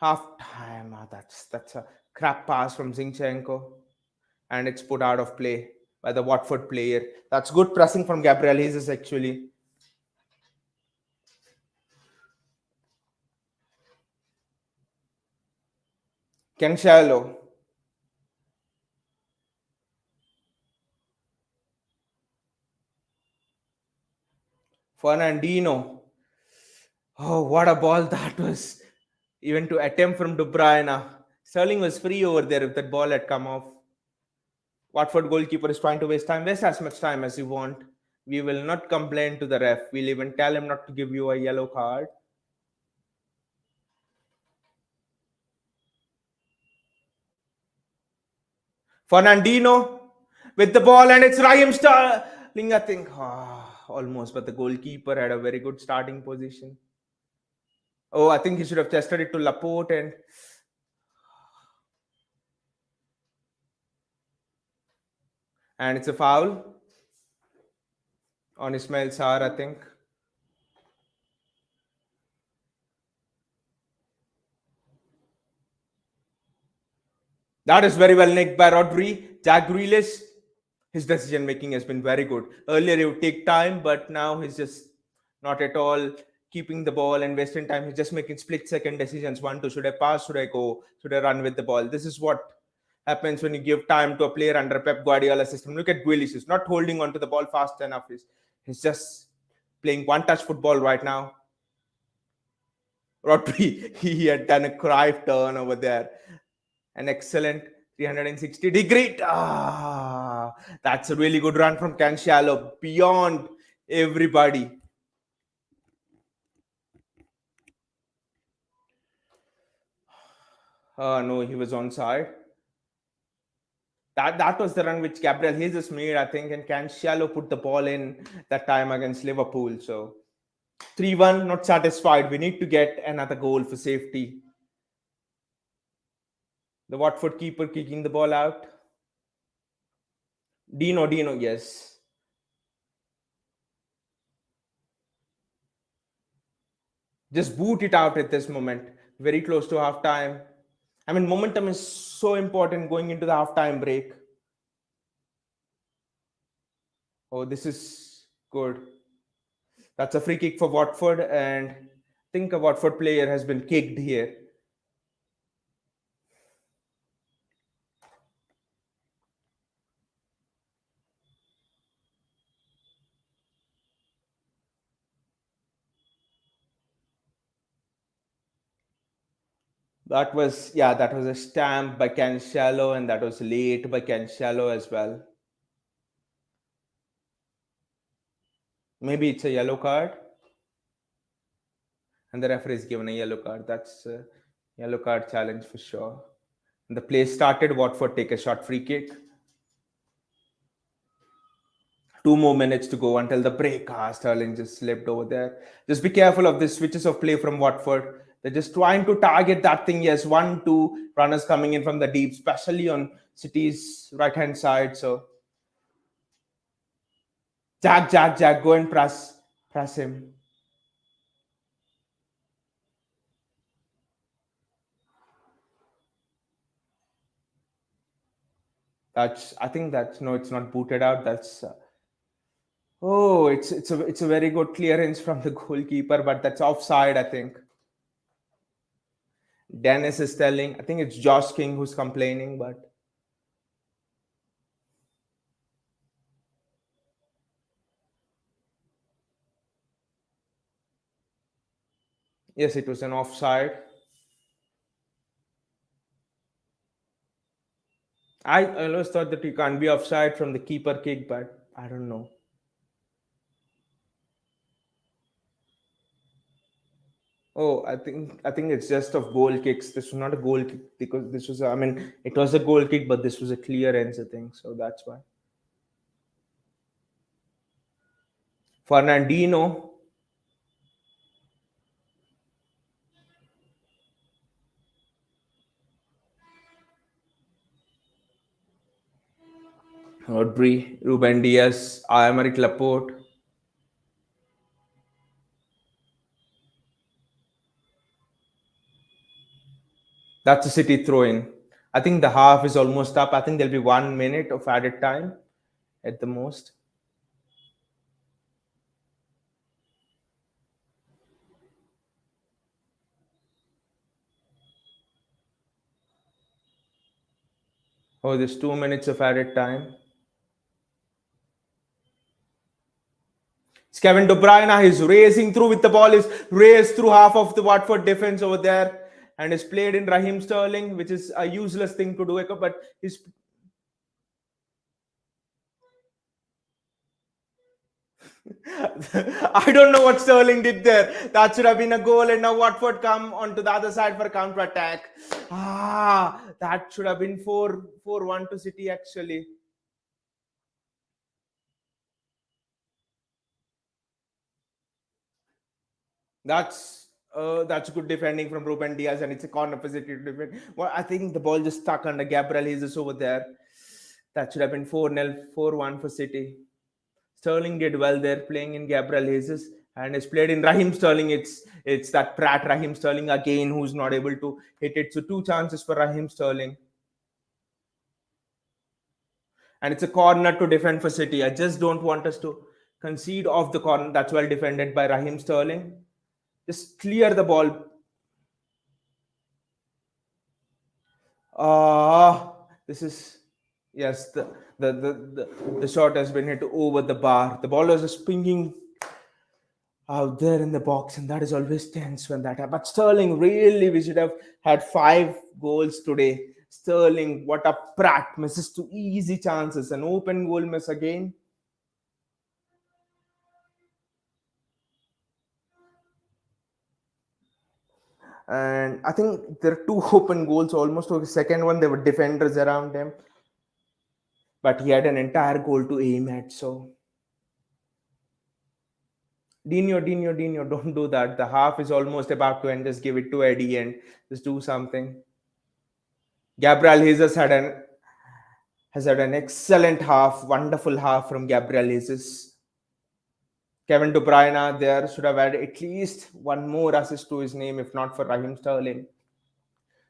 half time. That's a crap pass from Zinchenko, and it's put out of play by the Watford player. That's good pressing from Gabriel Jesus actually. Cancelo, Fernandinho. Oh, what a ball that was! Even to attempt from De Bruyne. Sterling was free over there if that ball had come off. Watford goalkeeper is trying to waste time. Waste as much time as you want. We will not complain to the ref. We'll even tell him not to give you a yellow card. Fernandinho with the ball, and it's Raheem Sterling. I think almost, but the goalkeeper had a very good starting position. Oh, I think he should have tested it to Laporte, and it's a foul. on Ismail Sarr, I think. That is very well nicked by Rodri. Jack Grealish, his decision making has been very good. Earlier, it would take time, but now he's just not at all keeping the ball and wasting time. He's just making split second decisions. One, two, should I pass? Should I go? Should I run with the ball? This is what happens when you give time to a player under Pep Guardiola's system. Look at Grealish. He's not holding on to the ball fast enough. He's just playing one touch football right now. Rodri, he had done a Cruyff turn over there. An excellent 360-degree. That's a really good run from Cancelo. Beyond everybody. No, he was onside. That was the run which Gabriel Jesus made, I think, and Cancelo put the ball in that time against Liverpool. So 3-1, not satisfied. We need to get another goal for safety. The Watford keeper kicking the ball out. Dino, yes. Just boot it out at this moment. Very close to half time. I mean, momentum is so important going into the halftime break. Oh, this is good. That's a free kick for Watford, and I think a Watford player has been kicked here. That was a stamp by Cancelo, and that was late by Cancelo as well. Maybe it's a yellow card, and the referee is given a yellow card. That's a yellow card challenge for sure. And the play started. Watford take a short free kick. 2 more minutes to go until the break. Sterling just slipped over there. Just be careful of the switches of play from Watford. They're just trying to target that thing. Yes, 1-2 runners coming in from the deep, especially on City's right-hand side. So Jack, go and press him. I think that's no, it's not booted out. That's it's a very good clearance from the goalkeeper, but that's offside, I think. Dennis is telling, I think it's Josh King who's complaining, but yes, it was an offside. I always thought that you can't be offside from the keeper kick, but I don't know. Oh, I think it's just of goal kicks. This was not a goal kick because this was, I mean, it was a goal kick, but this was a clearance, I think. So that's why. Fernandinho. Rodri, Ruben Diaz, Aymeric Laporte. That's a City throw in. I think the half is almost up. I think there'll be 1 minute of added time at the most. Oh, there's 2 minutes of added time. It's Kevin De Bruyne. He's racing through with the ball. He's raced through half of the Watford defense over there and is played in Raheem Sterling, which is a useless thing to do. But he's I don't know what Sterling did there. That should have been a goal, and now Watford come onto the other side for counter attack. That should have been 4-1 to City actually. That's good defending from Ruben Diaz, and it's a corner for City to defend. Well, I think the ball just stuck under Gabriel Jesus over there. That should have been 4-0, 4-1 for City. Sterling did well there playing in Gabriel Jesus and has played in Raheem Sterling. It's that Pratt Raheem Sterling again who's not able to hit it. So two chances for Raheem Sterling. And it's a corner to defend for City. I just don't want us to concede off the corner. That's well defended by Raheem Sterling. Just clear the ball. This is yes. The shot has been hit over the bar. The ball was just pinging out there in the box, and that is always tense when that happens. But Sterling, really, we should have had 5 goals today. Sterling, what a prat! Misses two easy chances, an open goal miss again. And I think there are two open goals almost. The second one, there were defenders around him, but he had an entire goal to aim at. So Dino, don't do that. The half is almost about to end. Just give it to Eddie and just do something. Gabriel Jesus has had an excellent half, wonderful half from Gabriel Jesus. Kevin De Bruyne there should have had at least one more assist to his name, if not for Raheem Sterling.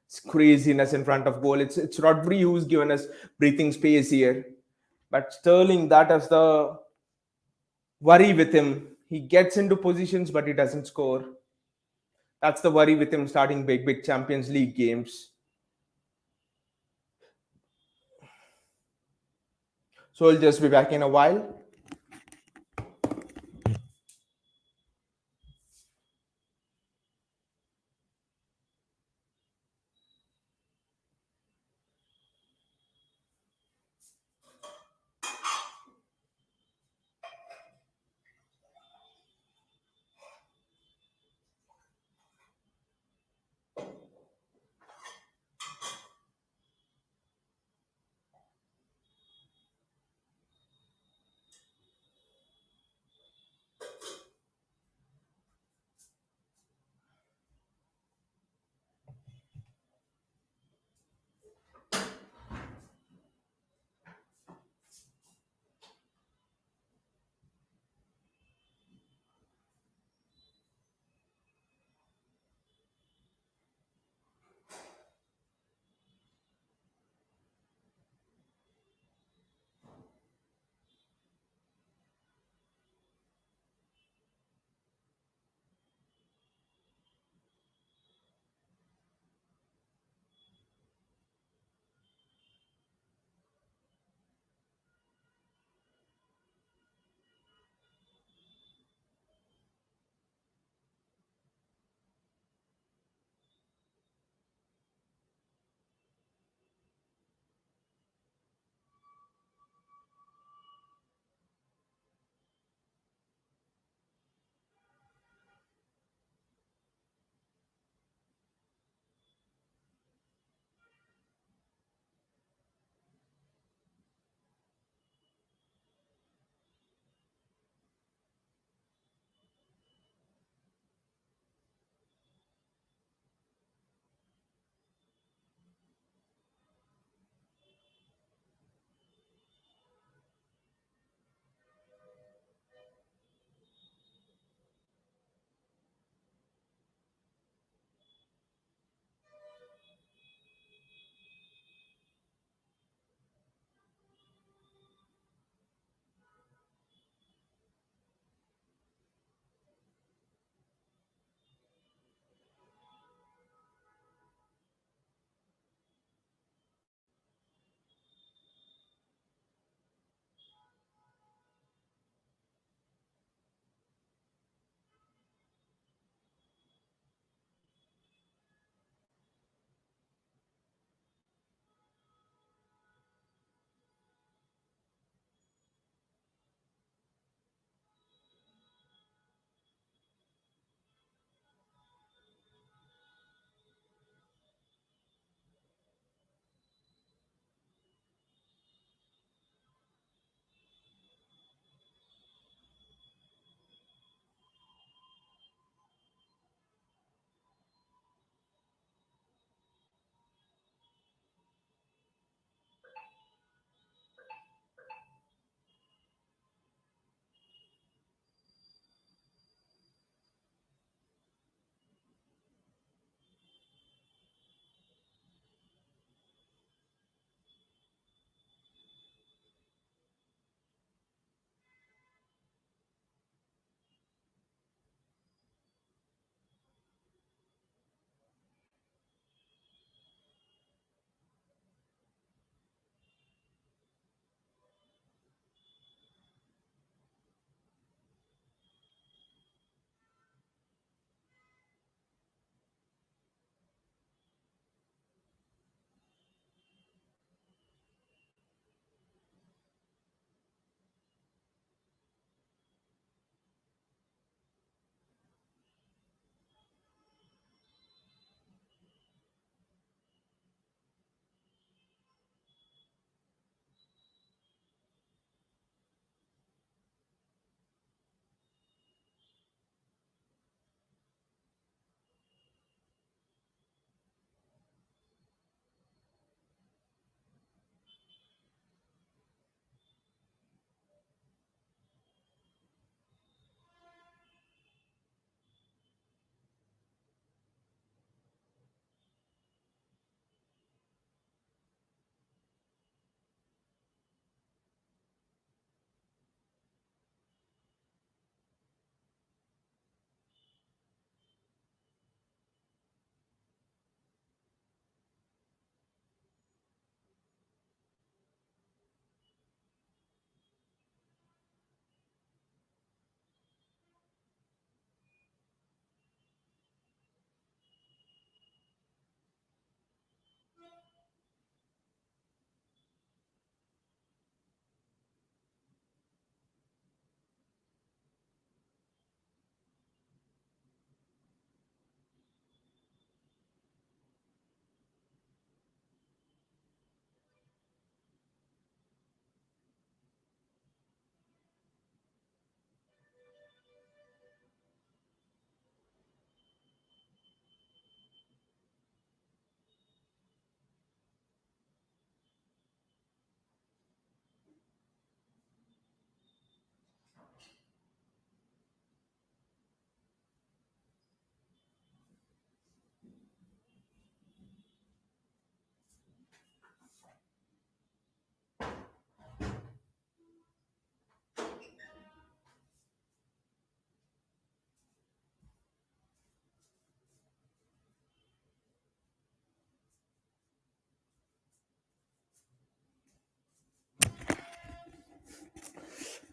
It's craziness in front of goal. It's Rodri who's given us breathing space here. But Sterling, that is the worry with him. He gets into positions, but he doesn't score. That's the worry with him starting big Champions League games. So he'll just be back in a while.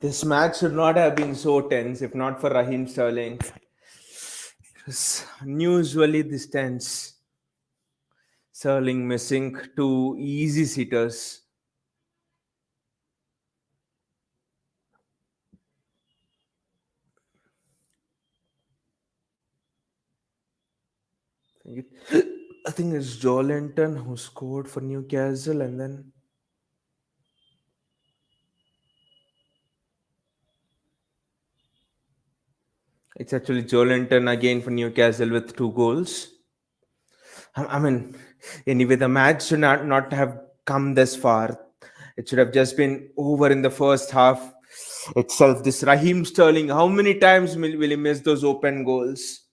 This match should not have been so tense if not for Raheem Sterling. It's unusually this tense. Sterling missing two easy sitters. I think it's Joe Linton who scored for Newcastle, and then it's actually Joe Linton again for Newcastle with two goals. I mean, anyway, the match should not have come this far. It should have just been over in the first half itself. This Raheem Sterling, how many times will he miss those open goals?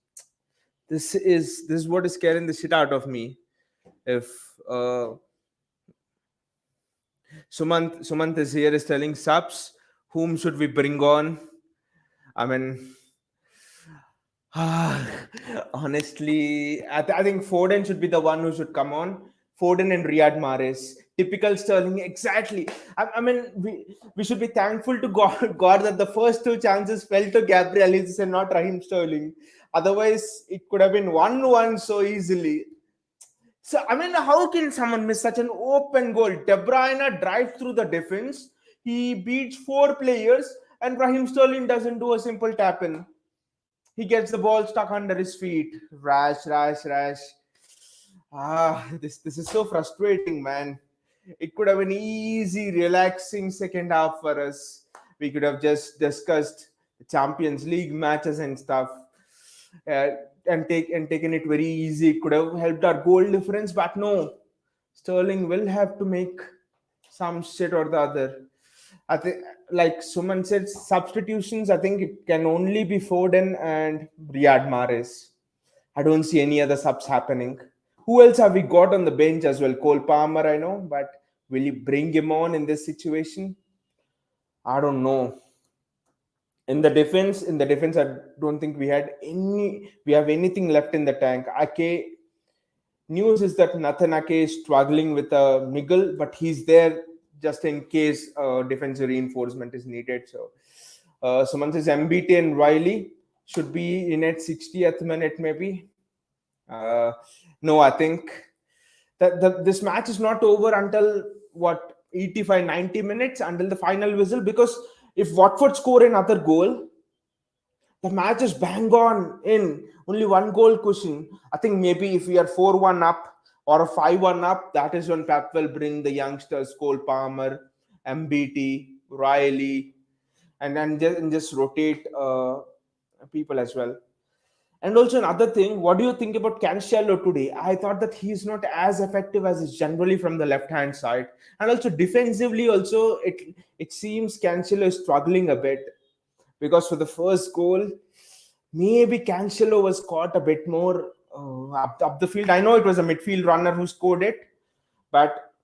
This is what is scaring the shit out of me. If uh, Sumant is here is telling subs, whom should we bring on? I mean, honestly, I think Foden should be the one who should come on. Foden and Riyad Mahrez. Typical Sterling, exactly. I mean, we should be thankful to God that the first two chances fell to Gabriel Jesus and not Raheem Sterling. Otherwise, it could have been 1-1 so easily. So, I mean, how can someone miss such an open goal? De Bruyne drives through the defense. He beats four players, and Raheem Sterling doesn't do a simple tap in. He gets the ball stuck under his feet. Rash, rash, rash. This is so frustrating, man. It could have an easy, relaxing second half for us. We could have just discussed the Champions League matches and stuff, uh, and taken it very easy. It could have helped our goal difference, but no. Sterling will have to make some shit or the other. I think, like Suman said, substitutions. I think it can only be Foden and Riyad Mahrez. I don't see any other subs happening. Who else have we got on the bench as well? Cole Palmer, I know, but will you bring him on in this situation? I don't know. In the defense, I don't think we have anything left in the tank. Ake, news is that Nathan Ake is struggling with a niggle, but he's there just in case defensive reinforcement is needed. So, someone says MBT and Riley should be in at 60th minute, maybe. Uh, no, I think that this match is not over until what 85, 90 minutes until the final whistle. Because if Watford score another goal, the match is bang on in only one goal cushion. I think maybe if we are 4-1 up or 5-1 up, that is when Pep will bring the youngsters, Cole Palmer, MBT, Riley, and then just rotate people as well. And also another thing, what do you think about Cancelo today? I thought that he's not as effective as is generally from the left hand side, and also defensively, also it seems Cancelo is struggling a bit, because for the first goal, maybe Cancelo was caught a bit more up the field. I know it was a midfield runner who scored it, but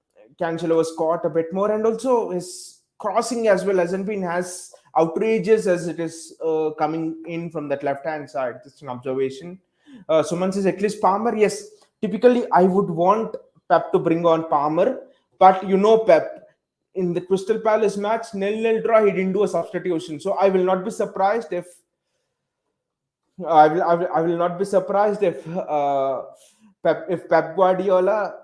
Cancelo was caught a bit more, and also his crossing as well hasn't been as outrageous as it is coming in from that left hand side. Just an observation. Suman says at least Palmer. Yes, typically I would want Pep to bring on Palmer, but you know Pep. In the Crystal Palace match, nil-nil draw, he didn't do a substitution. So I will not be surprised if I will not be surprised if Pep Guardiola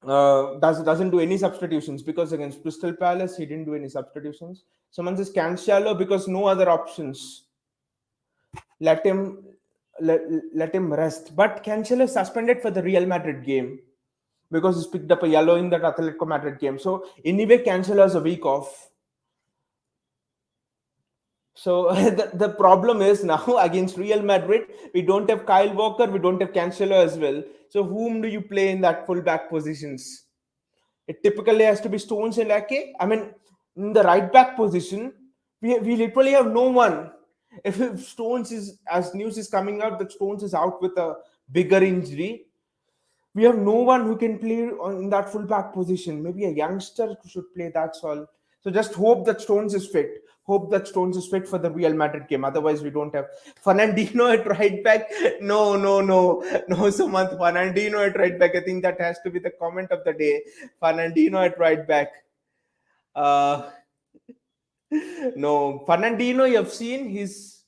doesn't do any substitutions, because against Crystal Palace he didn't do any substitutions. Someone says Cancelo because no other options. Let him let him rest. But Cancelo is suspended for the Real Madrid game because he's picked up a yellow in that Atletico Madrid game. So anyway, Cancelo has a week off. So the problem is now against Real Madrid, we don't have Kyle Walker, we don't have Cancelo as well. So whom do you play in that full back positions? It typically has to be Stones and Ake. I mean, in the right back position, we literally have no one. If Stones is, as news is coming out, that Stones is out with a bigger injury, we have no one who can play in that full back position. Maybe a youngster should play, that's all. So just hope that Stones is fit. Hope that Stones is fit for the Real Madrid game. Otherwise, we don't have Fernandinho at right back. No, Sumant. Fernandinho at right back. I think that has to be the comment of the day. Fernandinho at right back. Uh, No, Fernandino, you have seen he's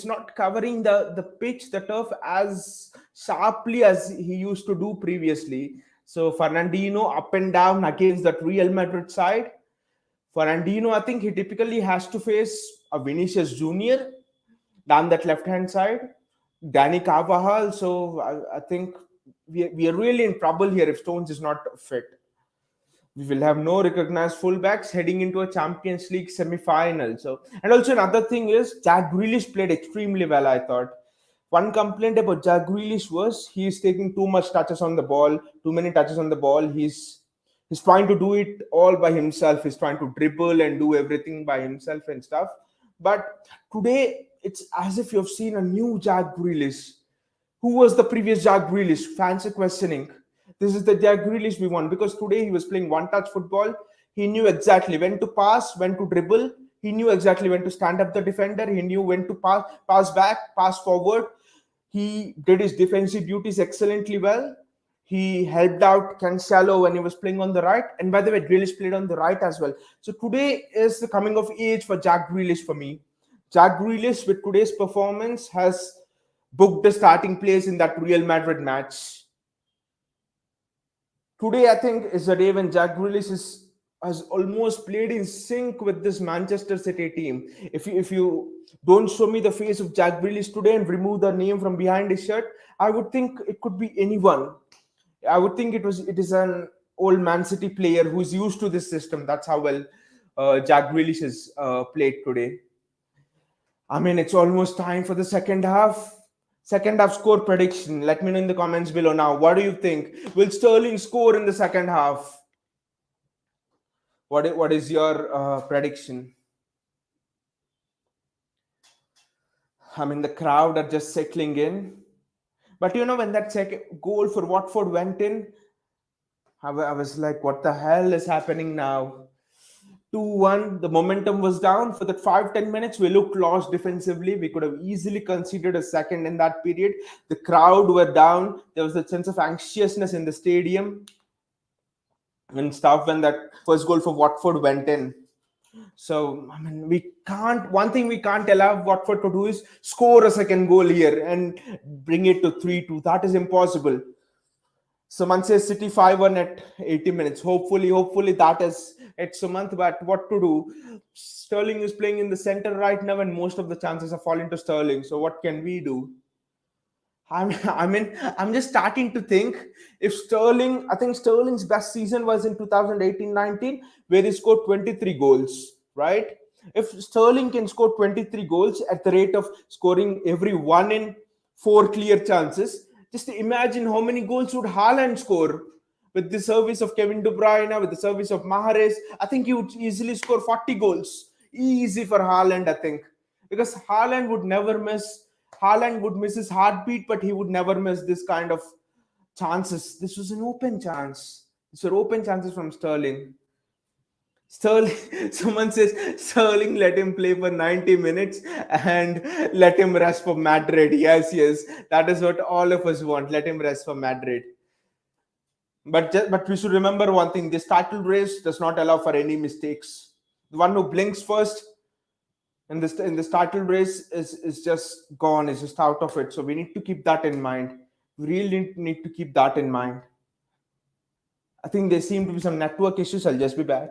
not covering the pitch, the turf as sharply as he used to do previously. So Fernandino up and down against that Real Madrid side. Fernandino, I think he typically has to face a Vinicius Junior down that left hand side, Danny Carvajal. So I think we are really in trouble here if Stones is not fit. We will have no recognized fullbacks heading into a Champions League semi-final. So, and also another thing is Jack Grealish played extremely well. I thought one complaint about Jack Grealish was he's taking too much touches on the ball, too many touches on the ball. He's trying to do it all by himself. He's trying to dribble and do everything by himself and stuff. But today it's as if you've seen a new Jack Grealish. Who was the previous Jack Grealish? Fans are questioning. This is the Jack Grealish we want because today he was playing one-touch football. He knew exactly when to pass, when to dribble. He knew exactly when to stand up the defender. He knew when to pass back, pass forward. He did his defensive duties excellently well. He helped out Cancelo when he was playing on the right. And by the way, Grealish played on the right as well. So today is the coming of age for Jack Grealish for me. Jack Grealish, with today's performance, has booked the starting place in that Real Madrid match. Today, I think, is a day when Jack Grealish has almost played in sync with this Manchester City team. If you don't show me the face of Jack Grealish today and remove the name from behind his shirt, I would think it could be anyone. I would think it is an old Man City player who's used to this system. That's how well Jack Grealish has played today. I mean, it's almost time for the second half. Second half score prediction. Let me know in the comments below now. What do you think? Will Sterling score in the second half? What is your prediction? I mean, the crowd are just settling in. But when that second goal for Watford went in, I was like, what the hell is happening now? 2-1, the momentum was down. For that 5-10 minutes, we looked lost defensively. We could have easily conceded a second in that period. The crowd were down. There was a sense of anxiousness in the stadium and stuff when that first goal for Watford went in. So, I mean, one thing we can't allow Watford to do is score a second goal here and bring it to 3-2. That is impossible. Sumant says City 5-1 at 80 minutes. Hopefully that is at Sumant. But what to do? Sterling is playing in the center right now, and most of the chances are falling to Sterling. So what can we do? I'm just starting to think if Sterling, I think Sterling's best season was in 2018-19, where he scored 23 goals, right? If Sterling can score 23 goals at the rate of scoring every 1 in 4 clear chances, just imagine how many goals would Haaland score with the service of Kevin De Bruyne, with the service of Mahrez. I think he would easily score 40 goals. Easy for Haaland, I think. Because Haaland would miss his heartbeat, but he would never miss this kind of chances. This was an open chance. These were open chances from Sterling. Someone says Sterling let him play for 90 minutes and let him rest for Madrid. Yes, that is what all of us want. Let him rest for Madrid. But we should remember one thing: this title race does not allow for any mistakes. The one who blinks first in this title race is just gone, is just out of it. So we need to keep that in mind. We really need to keep that in mind. I think there seem to be some network issues. I'll just be back.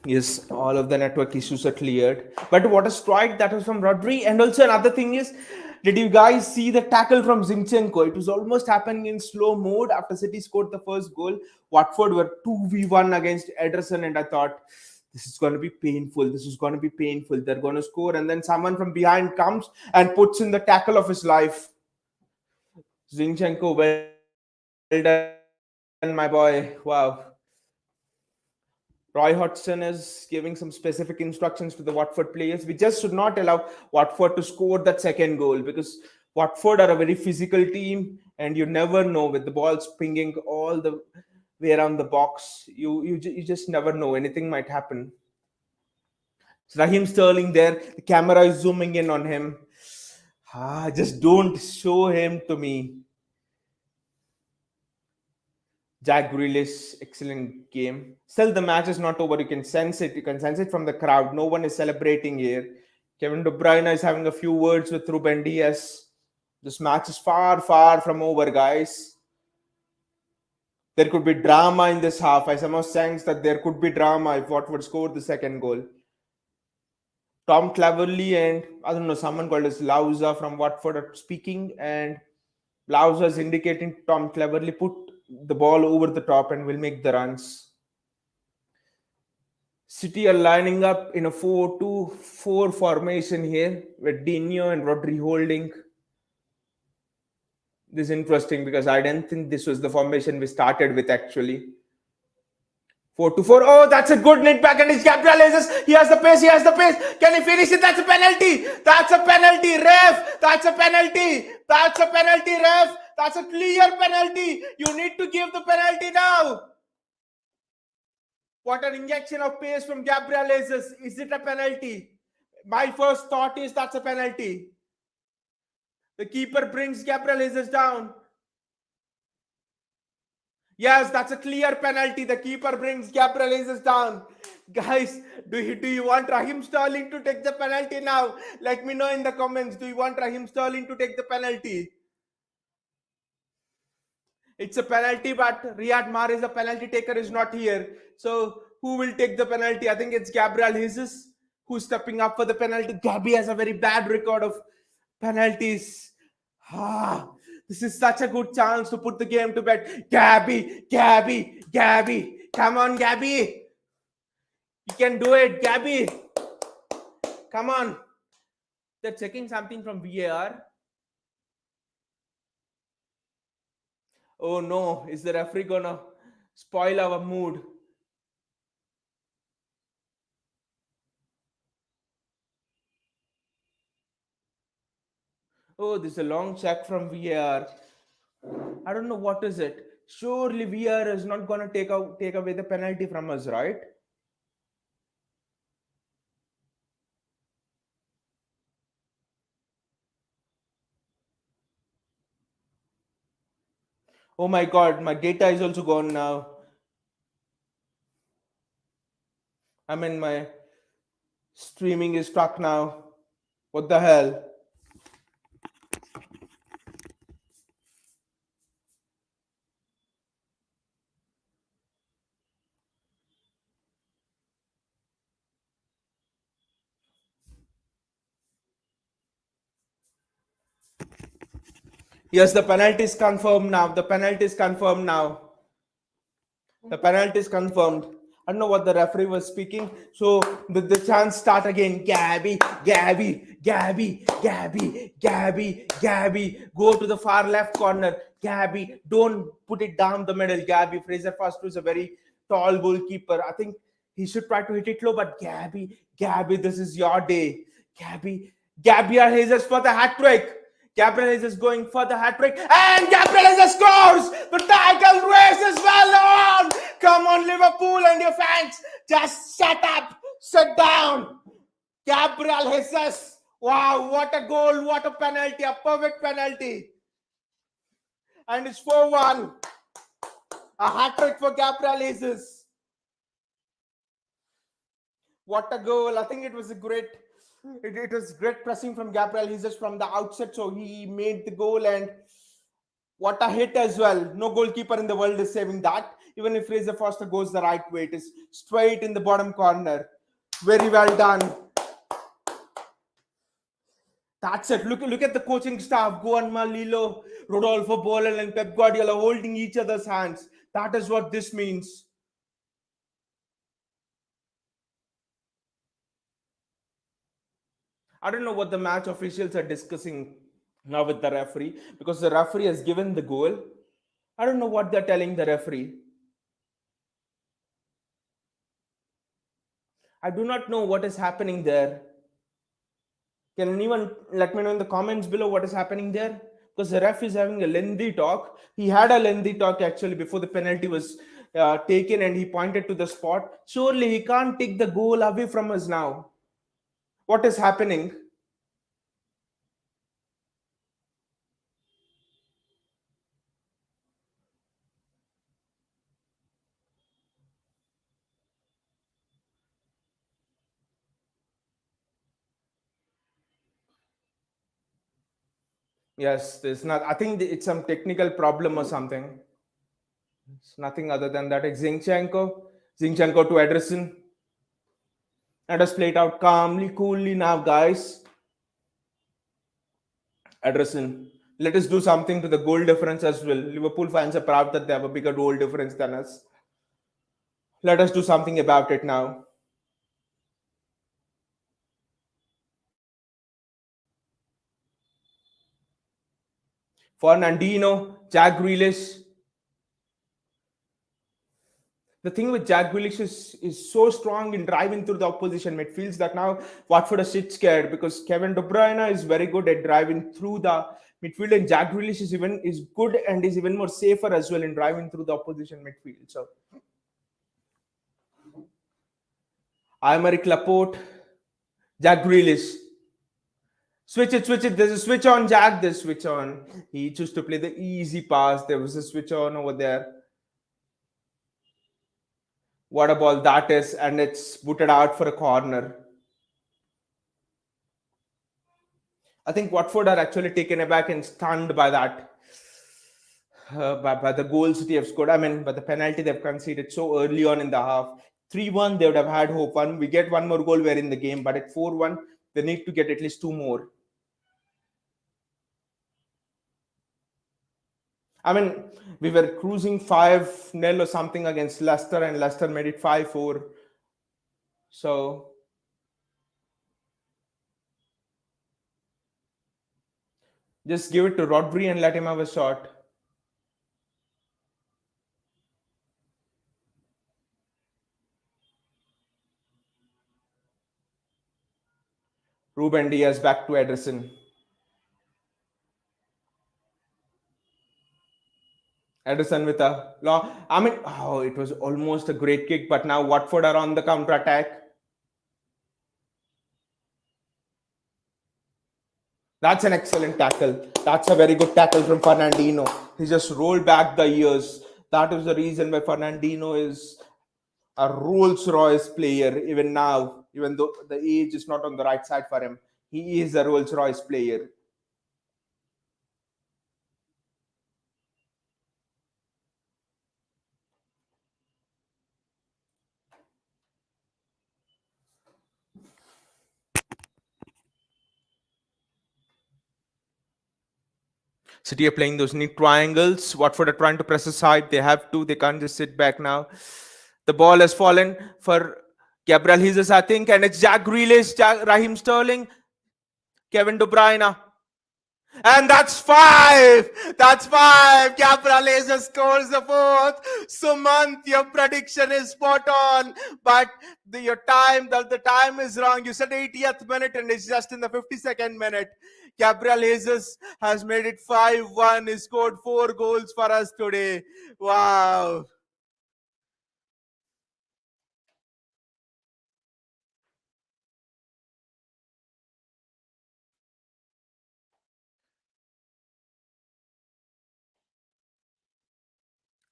Yes, all of the network issues are cleared. But what a strike that was from Rodri. And also another thing is, did you guys see the tackle from Zinchenko? It was almost happening in slow mode after City scored the first goal. Watford were 2v1 against Ederson, and I thought, this is going to be painful. This is going to be painful. They're going to score, and then someone from behind comes and puts in the tackle of his life. Zinchenko, well done, my boy. Wow. Roy Hodgson is giving some specific instructions to the Watford players. We just should not allow Watford to score that second goal because Watford are a very physical team, and you never know with the balls pinging all the way around the box. You just never know. Anything might happen. So Raheem Sterling there. The camera is zooming in on him. Just don't show him to me. Jack Grealish, excellent game. Still, the match is not over. You can sense it. You can sense it from the crowd. No one is celebrating here. Kevin De Bruyne is having a few words with Ruben Diaz. This match is far, far from over, guys. There could be drama in this half. I somehow sense that there could be drama if Watford scored the second goal. Tom Cleverley and I don't know, someone called as Lauza from Watford are speaking, and Lauza is indicating Tom Cleverley put the ball over the top and will make the runs. City are lining up in a 4-2-4 formation here with Dino and Rodri holding. This is interesting because I didn't think this was the formation we started with actually. 4-4. Oh, that's a good net back, and it's Gabriel Jesus. He has the pace. He has the pace. Can he finish it? That's a penalty. That's a penalty, ref. That's a penalty. That's a penalty, ref. That's a clear penalty. You need to give the penalty now. What an injection of pace from Gabriel Jesus. Is it a penalty? My first thought is that's a penalty. The keeper brings Gabriel Jesus down. Yes, that's a clear penalty. The keeper brings Gabriel Jesus down. Guys, do you want Raheem Sterling to take the penalty now? Let me know in the comments. Do you want Raheem Sterling to take the penalty? It's a penalty, but Riyad Mahrez, the penalty taker, is not here. So who will take the penalty? I think it's Gabriel Jesus who's stepping up for the penalty. Gabby has a very bad record of penalties. This is such a good chance to put the game to bed. Gabby. Come on, Gabby. You can do it, Gabby. Come on. They're checking something from VAR. Oh no, is the referee gonna spoil our mood? Oh, this is a long check from VAR. I don't know what is it. Surely VAR is not gonna take away the penalty from us, right? Oh my god, my data is also gone now. I mean, my streaming is stuck now. What the hell? Yes, the penalty is confirmed now. The penalty is confirmed now. The penalty is confirmed. I don't know what the referee was speaking. So the chance start again. Gabby. Go to the far left corner. Gabby, don't put it down the middle. Gabby, Fraser First is a very tall goalkeeper. I think he should try to hit it low, but Gabby, this is your day. Gabby Jesus for the hat trick. Gabriel is going for the hat trick, and Gabriel is scores. The title race is well on. Come on, Liverpool and your fans, just shut up, sit down. Gabriel Jesus, wow, what a goal, what a penalty, a perfect penalty, and it's 4-1. A hat trick for Gabriel Jesus. What a goal! I think it was a great. It was great pressing from Gabriel Jesus from the outset, so he made the goal, and what a hit as well. No goalkeeper in the world is saving that. Even if Fraser Foster goes the right way, it is straight in the bottom corner. Very well done. That's it. Look at the coaching staff. Guanma Lilo, Rodolfo Bolel, and Pep Guardiola holding each other's hands. That is what this means. I don't know what the match officials are discussing now with the referee, because the referee has given the goal. I don't know what they're telling the referee. I do not know what is happening there. Can anyone let me know in the comments below what is happening there? Because the ref is having a lengthy talk. He had a lengthy talk actually before the penalty was taken, and he pointed to the spot. Surely he can't take the goal away from us now. What is happening? Yes, there's not. I think it's some technical problem or something. It's nothing other than that. It's Zinchenko to Ederson. Let us play it out calmly, coolly now, guys. Ederson. Let us do something to the goal difference as well. Liverpool fans are proud that they have a bigger goal difference than us. Let us do something about it now. Fernandinho, Jack Grealish. The thing with Jack Grealish is so strong in driving through the opposition midfields that now Watford are shit scared because Kevin De Bruyne is very good at driving through the midfield, and Jack Grealish is good and is even more safer as well in driving through the opposition midfield. So Aymeric Laporte, Jack Grealish. Switch it, switch it. There's a switch on, Jack. There's switch on. He chose to play the easy pass. There was a switch on over there. What a ball that is, and it's booted out for a corner. I think Watford are actually taken aback and stunned by that, by the goals they have scored. I mean, by the penalty they've conceded so early on in the half. 3-1, they would have had hope. We get one more goal, we're in the game. But at 4-1, they need to get at least two more. I mean, we were cruising 5-0 or something against Leicester, and Leicester made it 5-4. So just give it to Rodri and let him have a shot. Ruben Diaz back to Ederson. Ederson with a long. I mean, oh, it was almost a great kick, but now Watford are on the counter attack. That's an excellent tackle. That's a very good tackle from Fernandinho. He just rolled back the ears. That is the reason why Fernandinho is a Rolls Royce player even now, even though the age is not on the right side for him. He is a Rolls Royce player. City are playing those neat triangles. Watford are trying to press aside. They have to. They can't just sit back now. The ball has fallen for Gabriel Jesus, I think, and it's Jack Grealish, Raheem Sterling, Kevin De Bruyne. And that's five. That's five. Gabriel Jesus scores the fourth. Sumant, your prediction is spot on, but the time is wrong. You said 80th minute, and it's just in the 52nd minute. Gabriel Jesus has made it 5-1. He scored 4 goals for us today. Wow.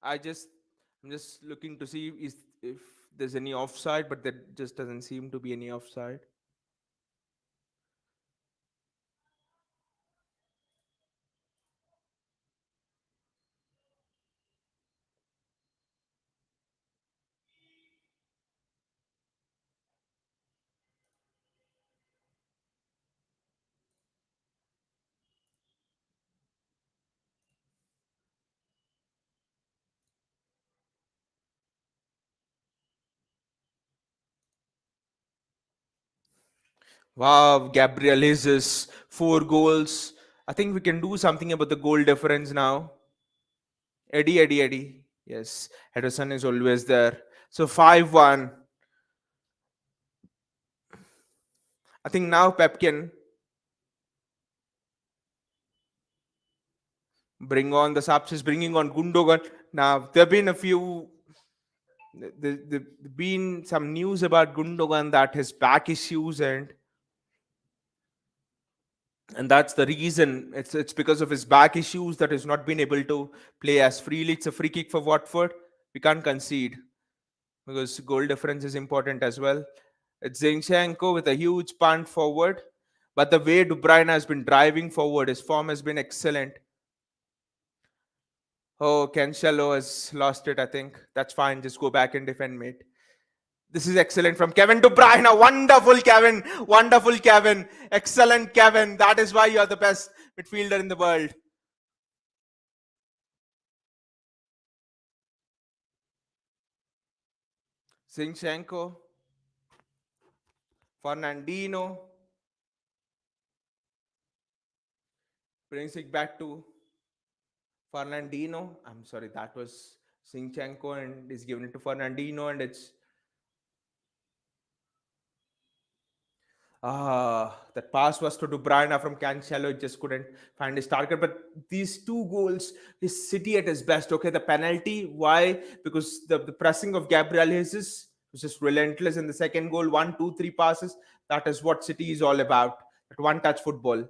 I just I'm just looking to see if there's any offside, but there just doesn't seem to be any offside. Wow, Gabriel Jesus, 4 goals. I think we can do something about the goal difference now. Eddie. Yes, Henderson is always there. So 5-1. I think now Pep can bring on the subs. Is bringing on Gundogan. Now there have been a few. There been some news about Gundogan that his back issues and that's the reason. It's because of his back issues that he's not been able to play as freely. It's a free kick for Watford. We can't concede because goal difference is important as well. It's Zinchenko with a huge punt forward, But the way De Bruyne has been driving forward, his form has been excellent. Oh, Cancelo has lost it, I think. That's fine. Just go back and defend, mate. This is excellent from Kevin De Bruyne. Wonderful, Kevin. Wonderful, Kevin. Excellent, Kevin. That is why you are the best midfielder in the world. Zinchenko, Fernandino brings it back to Fernandino. I'm sorry, that was Zinchenko and is given it to Fernandino, and it's that pass was to De Bruyne from Cancelo. It just couldn't find his target. But these two goals, his City at his best. Okay, the penalty. Why? Because the pressing of Gabriel Jesus was just relentless. In the second goal, 1, 2, 3 passes. That is what City is all about. That one-touch football.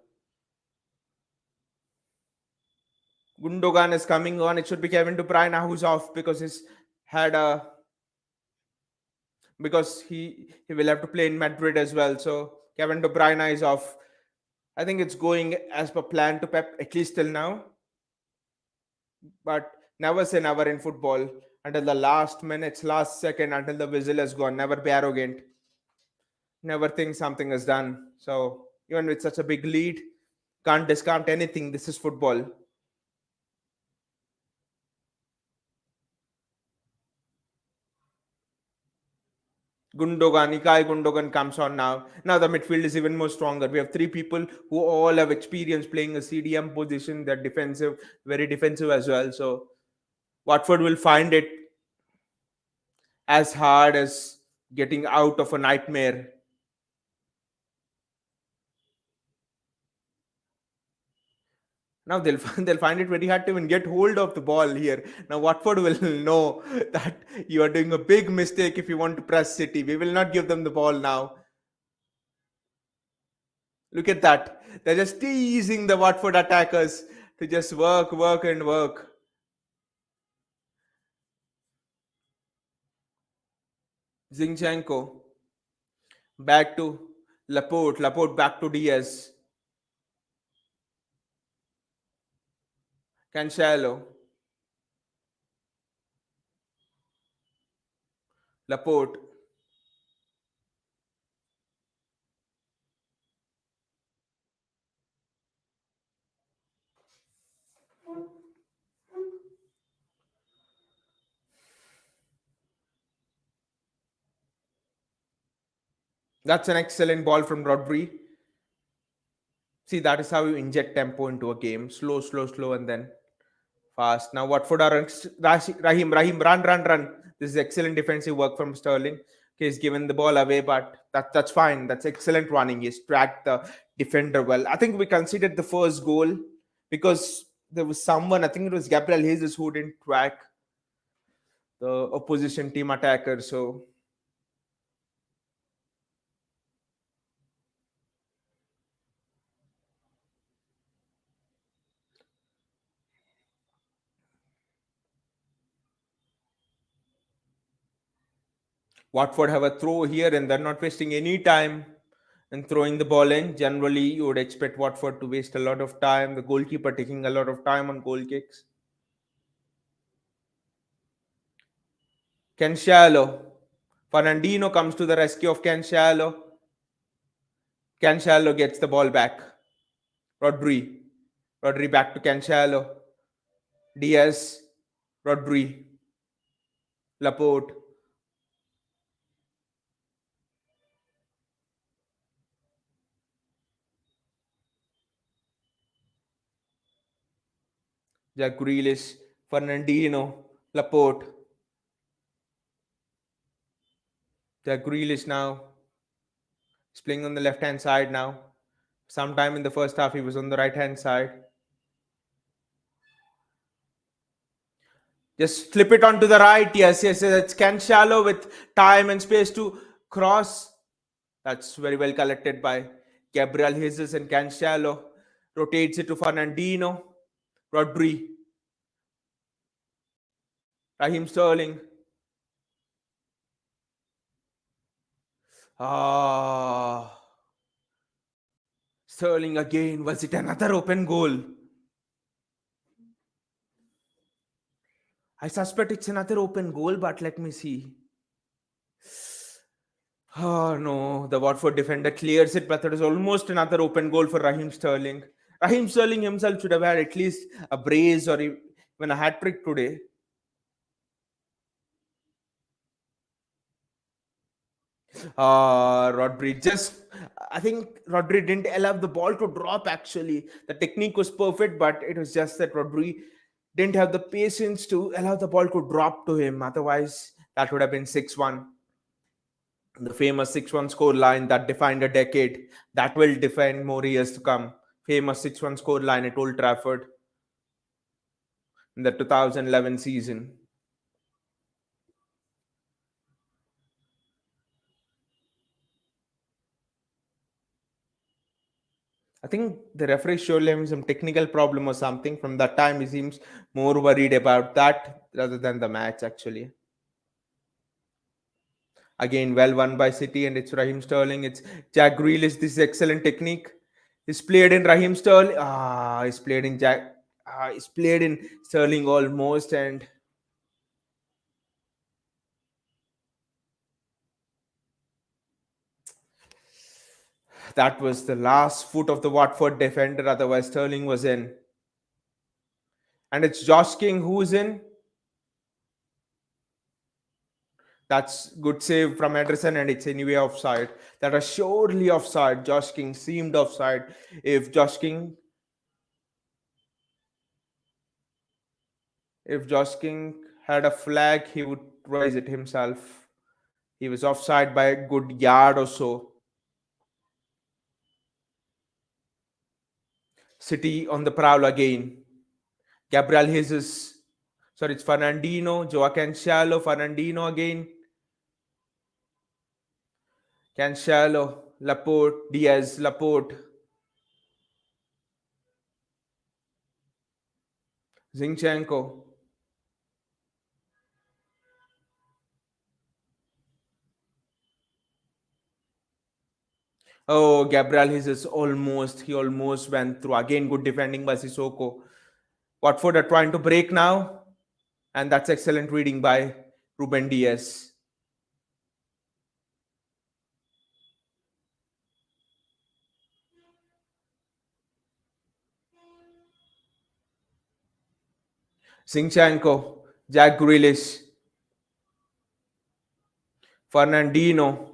Gundogan is coming on. It should be Kevin De Bruyne who's off because he's had a because he will have to play in Madrid as well. So Kevin De Bruyne is off. I think it's going as per plan to Pep, at least till now. But never say never in football until the last minutes, last second, until the whistle has gone. Never be arrogant. Never think something is done. So even with such a big lead, can't discount anything. This is football. Gundogan comes on now. Now the midfield is even more stronger. We have three people who all have experience playing a CDM position. They're defensive, very defensive as well. So Watford will find it as hard as getting out of a nightmare. Now they'll find it very hard to even get hold of the ball here. Now Watford will know that you are doing a big mistake if you want to press City. We will not give them the ball now. Look at that. They're just teasing the Watford attackers to just work, work, and work. Zinchenko back to Laporte. Laporte back to Diaz. Cancelo. Laporte. That's an excellent ball from Rodri. See, that is how you inject tempo into a game. Slow, slow, slow, and then fast. Now Watford are Rahim, run. This is excellent defensive work from Sterling. Okay, he's given the ball away, but that's fine. That's excellent running. He's tracked the defender well. I think we considered the first goal because there was someone, I think it was Gabriel Jesus, who didn't track the opposition team attacker. So Watford have a throw here and they're not wasting any time in throwing the ball in. Generally, you would expect Watford to waste a lot of time. The goalkeeper taking a lot of time on goal kicks. Cancelo. Fernandino comes to the rescue of Cancelo. Cancelo gets the ball back. Rodri. Rodri back to Cancelo. Diaz. Rodri. Laporte. Jack Grealish. Fernandino. Laporte. Jack Grealish now. He's playing on the left hand side now. Sometime in the first half, he was on the right hand side. Just flip it onto the right. Yes. It's Cancelo with time and space to cross. That's very well collected by Gabriel Jesus, and Cancelo rotates it to Fernandino. Rodri. Raheem Sterling. Ah. Sterling again. Was it another open goal? I suspect it's another open goal, but let me see. Oh no, the Watford defender clears it, but there is almost another open goal for Raheem Sterling. Raheem Sterling himself should have had at least a brace or even a hat trick today. Rodri just, I think Rodri didn't allow the ball to drop actually. The technique was perfect, but it was just that Rodri didn't have the patience to allow the ball to drop to him. Otherwise, that would have been 6-1. The famous 6-1 score line that defined a decade, that will define more years to come. Famous 6-1 score line at Old Trafford in the 2011 season. I think the referee showed him some technical problem or something. From that time, he seems more worried about that rather than the match, actually. Again, well won by City, and it's Raheem Sterling. It's Jack Grealish. This is excellent technique. He's played in Raheem Sterling. He's played in Jack. He's played in Sterling almost, and that was the last foot of the Watford defender. Otherwise, Sterling was in. And it's Josh King who's in. That's good save from Ederson, and it's anyway offside. That was surely offside. Josh King seemed offside. If Josh King had a flag, he would raise it himself. He was offside by a good yard or so. City on the prowl again. Gabriel Jesus. Sorry, it's Fernandino. Joao Cancelo. Fernandino again. Cancelo. Laporte. Diaz. Laporte. Zinchenko. Oh, Gabriel Jesus he almost went through. Again, good defending by Sissoko. Watford are trying to break now, and that's excellent reading by Ruben Diaz. Zinchenko, Jack Grealish, Fernandino,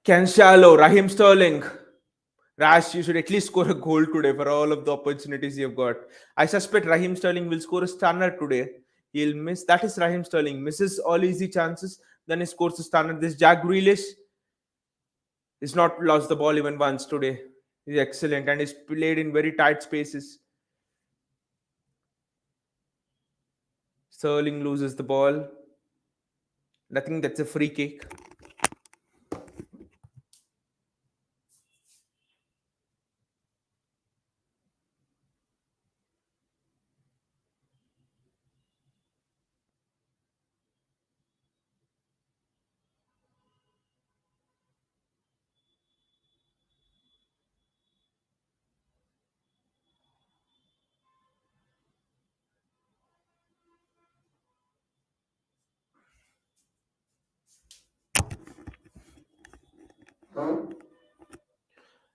Cancelo, Raheem Sterling. Rash, you should at least score a goal today for all of the opportunities you've got. I suspect Raheem Sterling will score a stunner today. He'll miss. That is Raheem Sterling. Misses all easy chances. Then he scores a stunner. This Jack Grealish is not lost the ball even once today. He's excellent and he's played in very tight spaces. Sterling loses the ball. I think that's a free kick.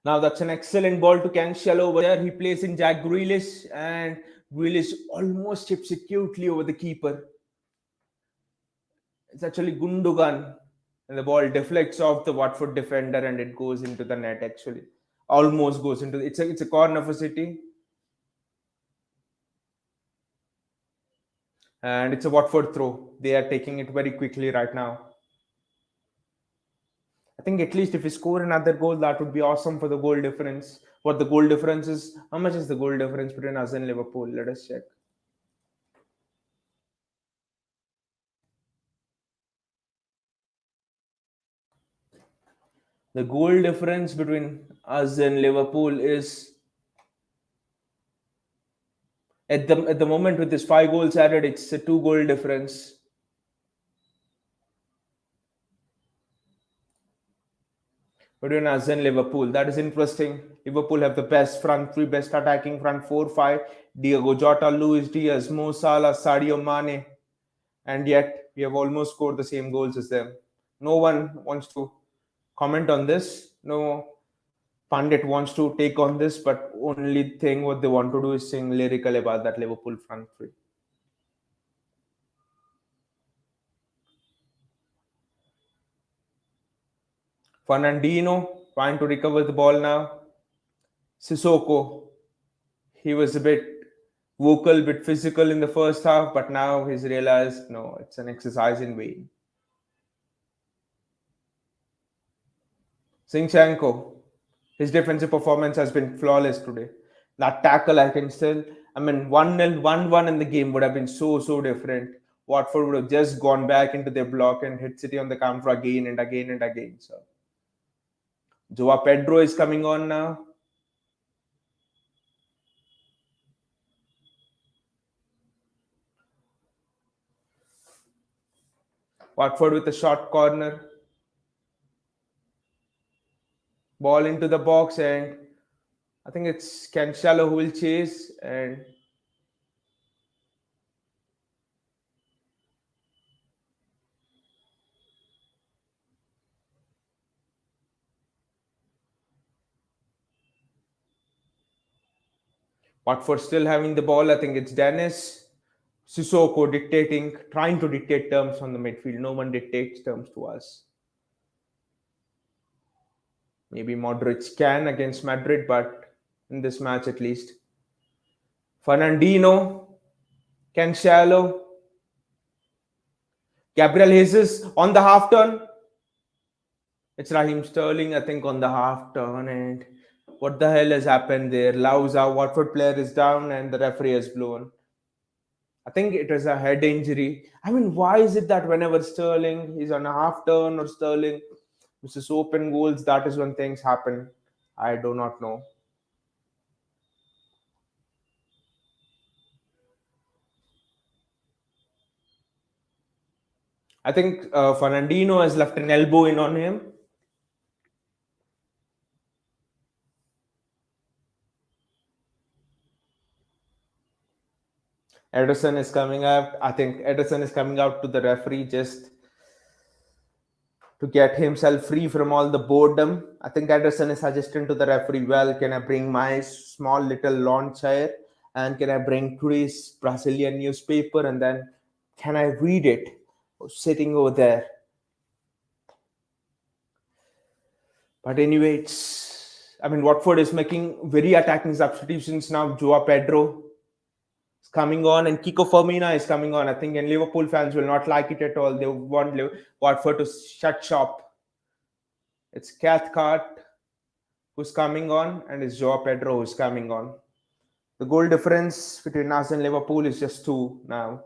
Now that's an excellent ball to Cancelo over there. He plays in Jack Grealish, and Grealish almost chips it cutely over the keeper. It's actually Gundogan, and the ball deflects off the Watford defender, and it goes into the net. Actually, almost goes into. It's a corner for City, and it's a Watford throw. They are taking it very quickly right now. I think at least if we score another goal, that would be awesome for the goal difference. What the goal difference is? How much is the goal difference between us and Liverpool? Let us check. The goal difference between us and Liverpool is at the moment with this 5 goals added, it's a 2 goal difference. between us and Liverpool. That is interesting. Liverpool have the best front three, best attacking front four, five. Diego Jota, Luis Diaz, Mo Salah, Sadio Mane, and yet we have almost scored the same goals as them. No one wants to comment on this. No pundit wants to take on this, but only thing what they want to do is sing lyrical about that Liverpool front three. Fernandinho trying to recover the ball now. Sissoko, he was a bit vocal, bit physical in the first half, but now he's realized no, it's an exercise in vain. Zinchenko, his defensive performance has been flawless today. That tackle, I can still, 1-0, 1-1 in the game would have been so different. Watford would have just gone back into their block and hit City on the counter again and again and again. So, Joao Pedro is coming on now. Watford with a short corner. Ball into the box, and I think it's Cancelo who will chase, and Watford still having the ball. I think it's Dennis. Sissoko dictating, trying to dictate terms on the midfield. No one dictates terms to us. Maybe Modric can against Madrid, but in this match at least. Fernandinho, Cancelo, Gabriel Jesus on the half turn. It's Raheem Sterling, I think, on the half turn. And what the hell has happened there? Lauza, Watford player is down, and the referee has blown. I think it was a head injury. Why is it that whenever Sterling is on a half turn or Sterling misses open goals, that is when things happen? I do not know. I think Fernandinho has left an elbow in on him. Ederson is coming up. I think Ederson is coming out to the referee just to get himself free from all the boredom. I think Ederson is suggesting to the referee, well, can I bring my small little lawn chair and can I bring today's Brazilian newspaper and then can I read it sitting over there? But anyway, Watford is making very attacking substitutions now. Joao Pedro is coming on and Kiko Firmino is coming on. I think and Liverpool fans will not like it at all. They want Watford to shut shop. It's Cathcart who's coming on and it's Joao Pedro who's coming on. The goal difference between us and Liverpool is just 2 now.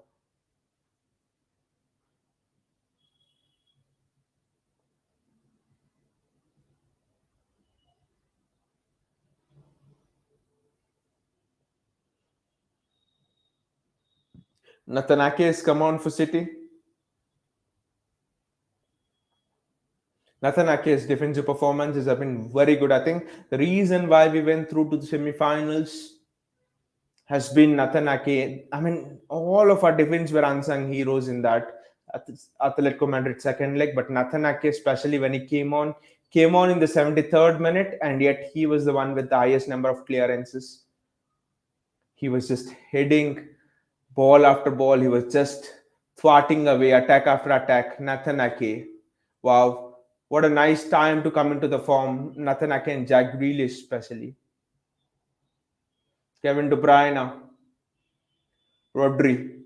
Nathan Ake has come on for City. Nathan Ake's defensive performances have been very good. I think the reason why we went through to the semi-finals has been Nathan Ake. All of our defense were unsung heroes in that Atletico Madrid second leg, but Nathan Ake, especially when he came on in the 73rd minute, and yet he was the one with the highest number of clearances. He was just heading ball after ball. He was just thwarting away attack after attack. Nathan Ake. Wow. What a nice time to come into the form. Nathan Ake and Jack Grealish especially. Kevin De Bruyne. Rodri.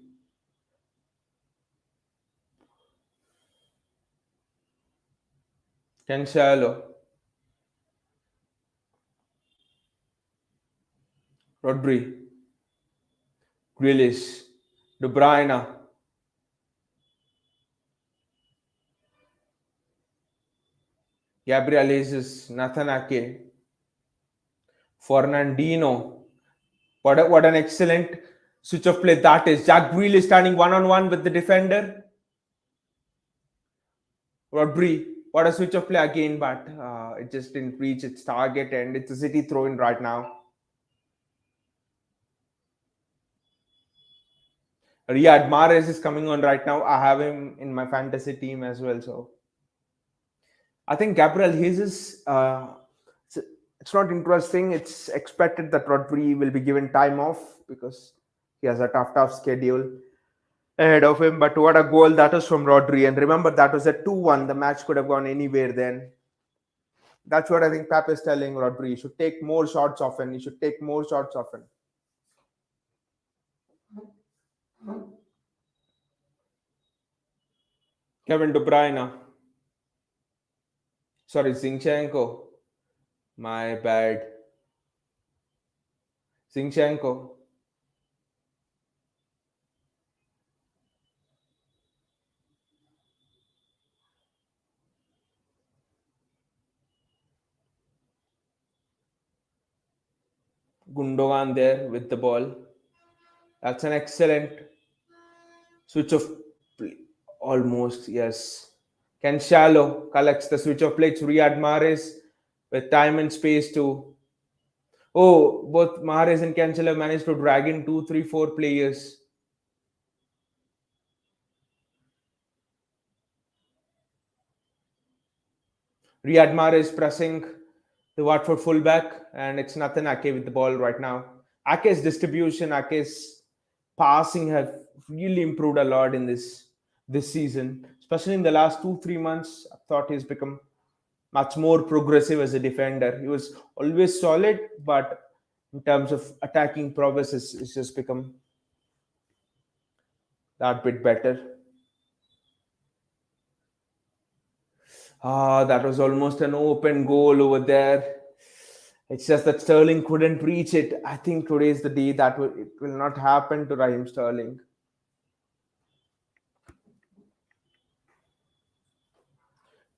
Cancelo. Rodri. Grealish. De Bruyne. Gabriel Jesus, Nathan Ake, Fernandinho. What an excellent switch of play that is. Jack Grealish standing one-on-one with the defender. Rodri. What a switch of play again, but it just didn't reach its target, and it's a City throw in right now. Riyad Mahrez is coming on right now. I have him in my fantasy team as well. So I think Gabriel Jesus. It's, it's not interesting. It's expected that Rodri will be given time off because he has a tough schedule ahead of him. But what a goal that was from Rodri! And remember, that was a 2-1. The match could have gone anywhere then. That's what I think Pep is telling Rodri. You should take more shots often. You should take more shots often. Kevin De Bruyne. Sorry, Zinchenko. My bad. Zinchenko. Gundogan there with the ball. That's an excellent switch of play. Almost, yes. Cancelo collects the switch of play to Riyad Mahrez with time and space to. Oh, both Mahrez and Cancelo managed to drag in 2, 3, 4 players. Riyad Mahrez pressing the Watford fullback, and it's Nathan Ake with the ball right now. Ake's distribution, Ake's passing have really improved a lot in this season, especially in the last 2, 3 months. I thought he's become much more progressive as a defender. He was always solid, but in terms of attacking prowess, it's just become that bit better. Ah, that was almost an open goal over there. It's just that Sterling couldn't reach it. I think today is the day that it will not happen to Raheem Sterling.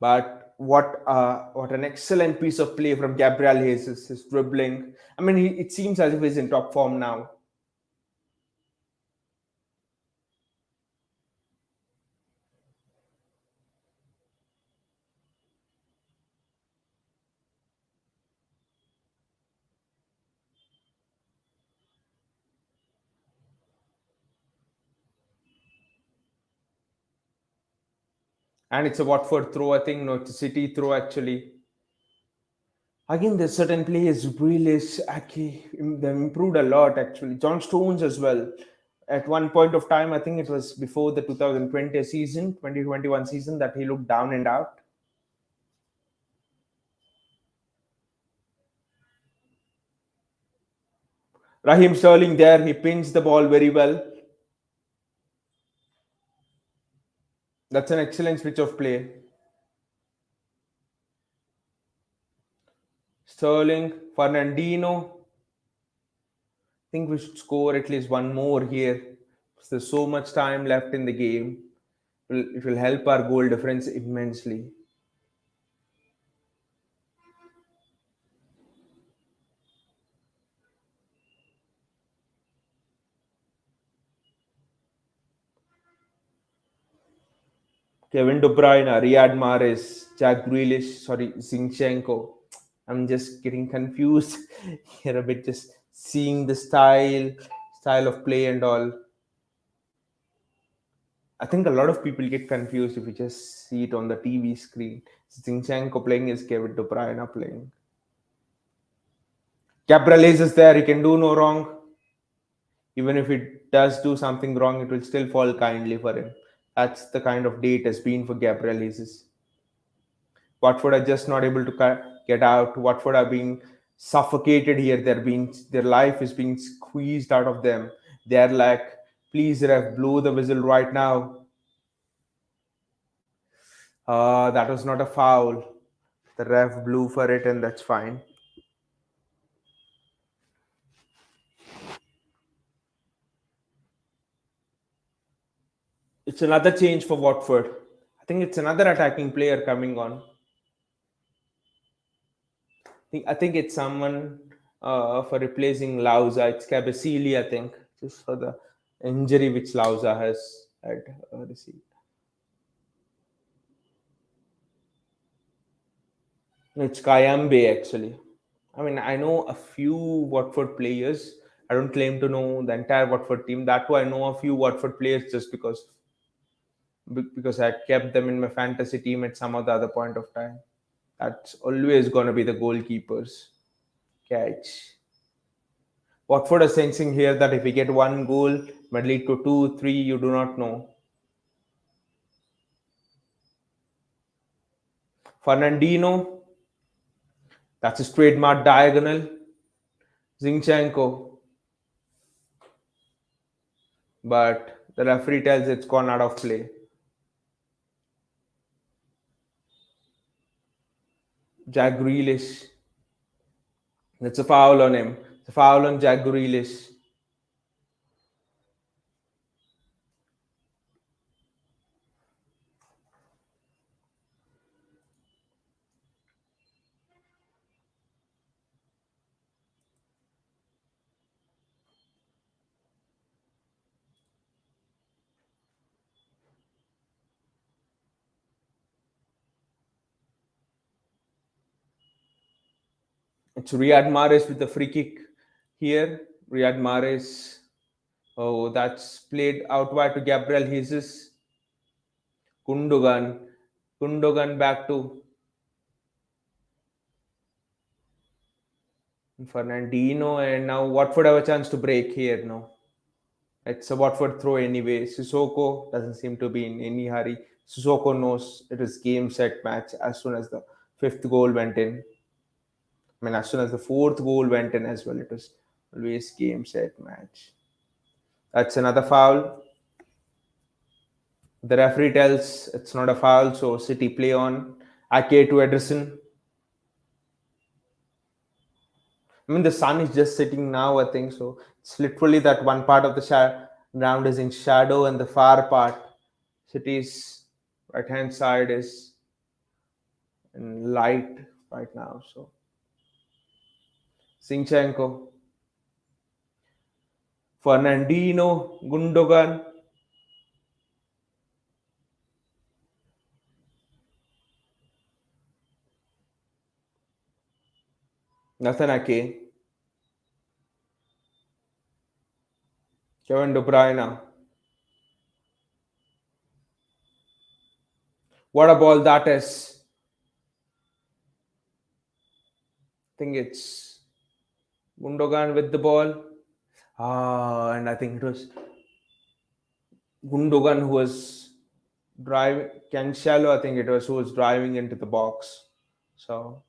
But what an excellent piece of play from Gabriel Jesus, his dribbling. I mean, it seems as if he's in top form now. And it's a Watford throw, I think. No, it's a City throw actually. Again, there's certain players, Grealish, Ake, they've improved a lot actually. John Stones as well. At one point of time, I think it was before the 2020 season, 2021 season, that he looked down and out. Raheem Sterling there, he pinched the ball very well. That's an excellent switch of play. Sterling, Fernandino. I think we should score at least one more here. There's so much time left in the game. It will help our goal difference immensely. Kevin De Bruyne, Riyad Mahrez, Jack Grealish, sorry, Zinchenko. I'm just getting confused here a bit, just seeing the style of play and all. I think a lot of people get confused if you just see it on the TV screen. Zinchenko playing is Kevin De Bruyne playing. Gabriel is there, he can do no wrong. Even if it does do something wrong, it will still fall kindly for him. That's the kind of day it has been for Gabriel Jesus. Watford are just not able to get out. Watford are being suffocated here. Their life is being squeezed out of them. They're like, please ref, blow the whistle right now. That was not a foul. The ref blew for it, and that's fine. It's another change for Watford. I think it's another attacking player coming on. I think it's someone for replacing Lauza. It's Cabasili, I think, just for the injury which Lauza has had received. It's Kayambe actually. I mean, I know a few Watford players. I don't claim to know the entire Watford team. That too, I know a few Watford players just because I kept them in my fantasy team at some or the other point of time. That's always going to be the goalkeepers. Catch. Watford are sensing here that if we get one goal, it might lead to two, three, you do not know. Fernandino, that's a straight mark diagonal. Zinchenko, but the referee tells it's gone out of play. Jack Grealish, that's a foul on him. It's a foul on Jack Grealish. It's Riyad Mahrez with the free kick here. Riyad Mahrez. Oh, that's played out wide to Gabriel Jesus. Gundogan. Gundogan back to Fernandino. And now Watford have a chance to break here. No. It's a Watford throw anyway. Sissoko doesn't seem to be in any hurry. Sissoko knows it is game set match as soon as the fifth goal went in. I mean, as soon as the fourth goal went in as well, it was always game set match. That's another foul. The referee tells it's not a foul, so City play on. Ake to Ederson. I mean, the sun is just sitting now, I think so. It's literally that one part of the ground is in shadow, and the far part, City's right hand side, is in light right now. So, Zinchenko, Fernandino, Gundogan. Nathan Ake, Kevin De Bruyne. What a ball that is! I think it's Gundogan with the ball. And I think it was Gundogan who was driving. Cancelo, I think it was, who was driving into the box. So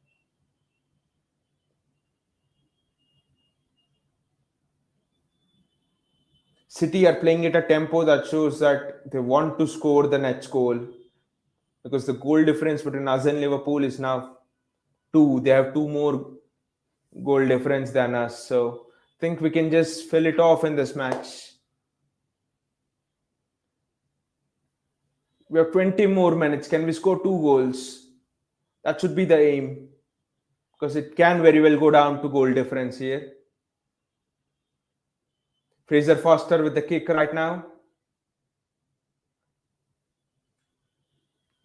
City are playing at a tempo that shows that they want to score the next goal, because the goal difference between us and Liverpool is now two. They have two more goal difference than us. So I think we can just fill it off in this match. We have 20 more minutes. Can we score two goals? That should be the aim, because it can very well go down to goal difference here. Fraser Foster with the kick right now.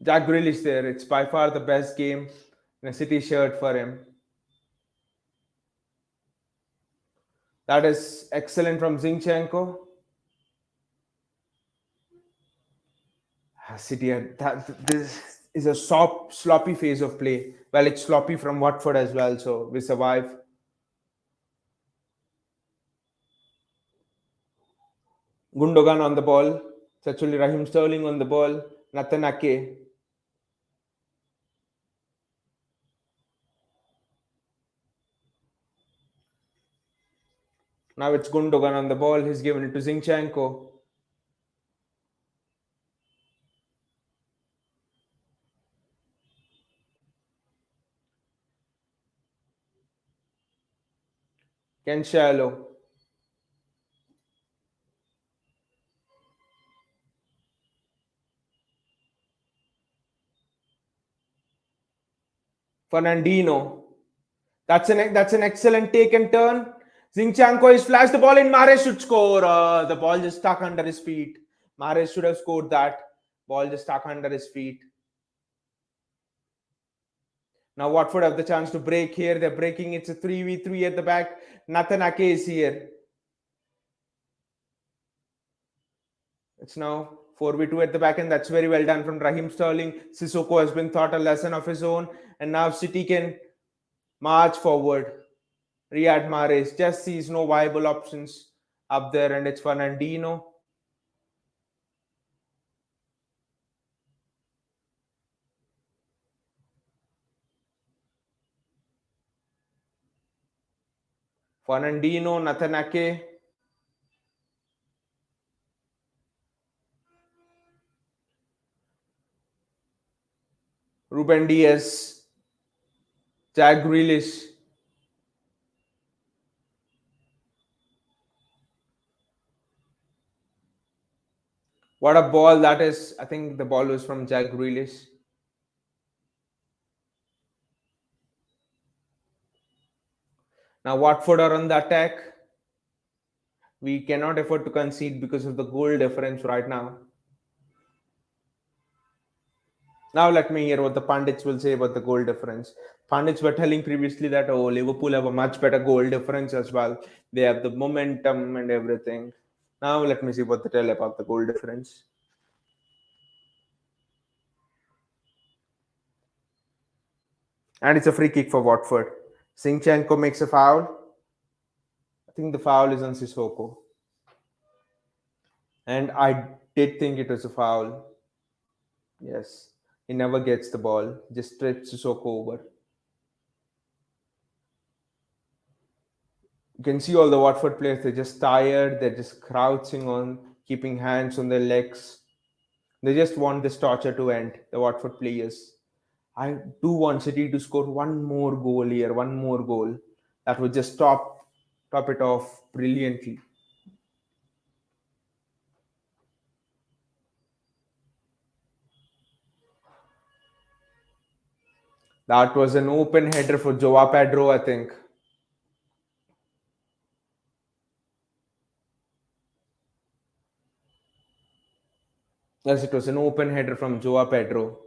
Jack Grealish there. It's by far the best game in a City shirt for him. That is excellent from Zinchenko. City, this is a sloppy phase of play. Well, it's sloppy from Watford as well, so we survive. Gundogan on the ball. It's actually Raheem Sterling on the ball. Nathan Ake. Now it's Gundogan on the ball. He's given it to Zinchenko. Cancelo. Fernandino. That's an excellent take and turn. Zinchenko is flashed the ball in. Mahrez should score. The ball just stuck under his feet. Mahrez should have scored that. Ball just stuck under his feet. Now Watford have the chance to break here. They're breaking. It's a 3v3 at the back. Nathan Ake is here. It's now 4v2 at the back, and that's very well done from Raheem Sterling. Sissoko has been taught a lesson of his own, and now City can march forward. Riyad Mahrez just sees no viable options up there, and it's Fernandinho. Fernandinho, Nathan Ake. Ruben Diaz, Jack Grealish. What a ball that is. I think the ball was from Jack Grealish. Now Watford are on the attack. We cannot afford to concede because of the goal difference right now. Now let me hear what the pundits will say about the goal difference. Pundits were telling previously that Liverpool have a much better goal difference as well. They have the momentum and everything. Now let me see what they tell about the goal difference. And it's a free kick for Watford. Zinchenko makes a foul. I think the foul is on Sissoko. And I did think it was a foul. Yes. He never gets the ball. Just trips Sissoko over. You can see all the Watford players, they're just tired, they're just crouching on, keeping hands on their legs. They just want this torture to end, the Watford players. I do want City to score one more goal here, one more goal. That would just top it off brilliantly. That was an open header for Joao Pedro, I think. Yes, it was an open header from Joao Pedro.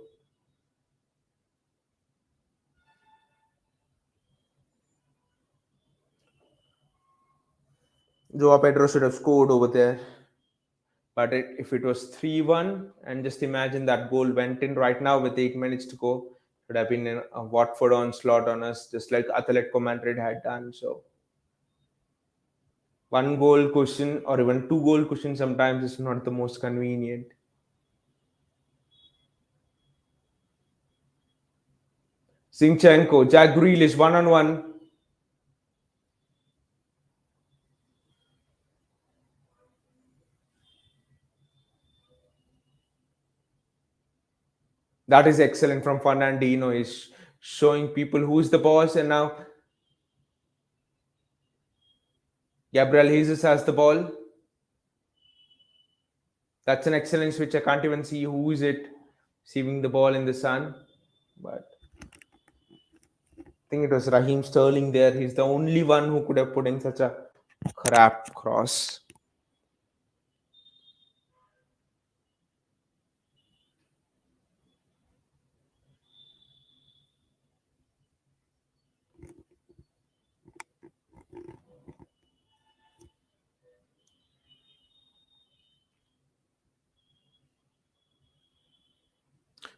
Joao Pedro should have scored over there. But if it was 3-1, and just imagine that goal went in right now with 8 minutes to go, it would have been a Watford onslaught on us, just like Atletico Madrid had done. So, one goal cushion or even two goal cushion sometimes is not the most convenient. Zinchenko, Jack Grealish, one on one. That is excellent from Fernandinho. He's showing people who's the boss, and now Gabriel Jesus has the ball. That's an excellent switch. I can't even see who is it receiving the ball in the sun, but I think it was Raheem Sterling there. He's the only one who could have put in such a crap cross.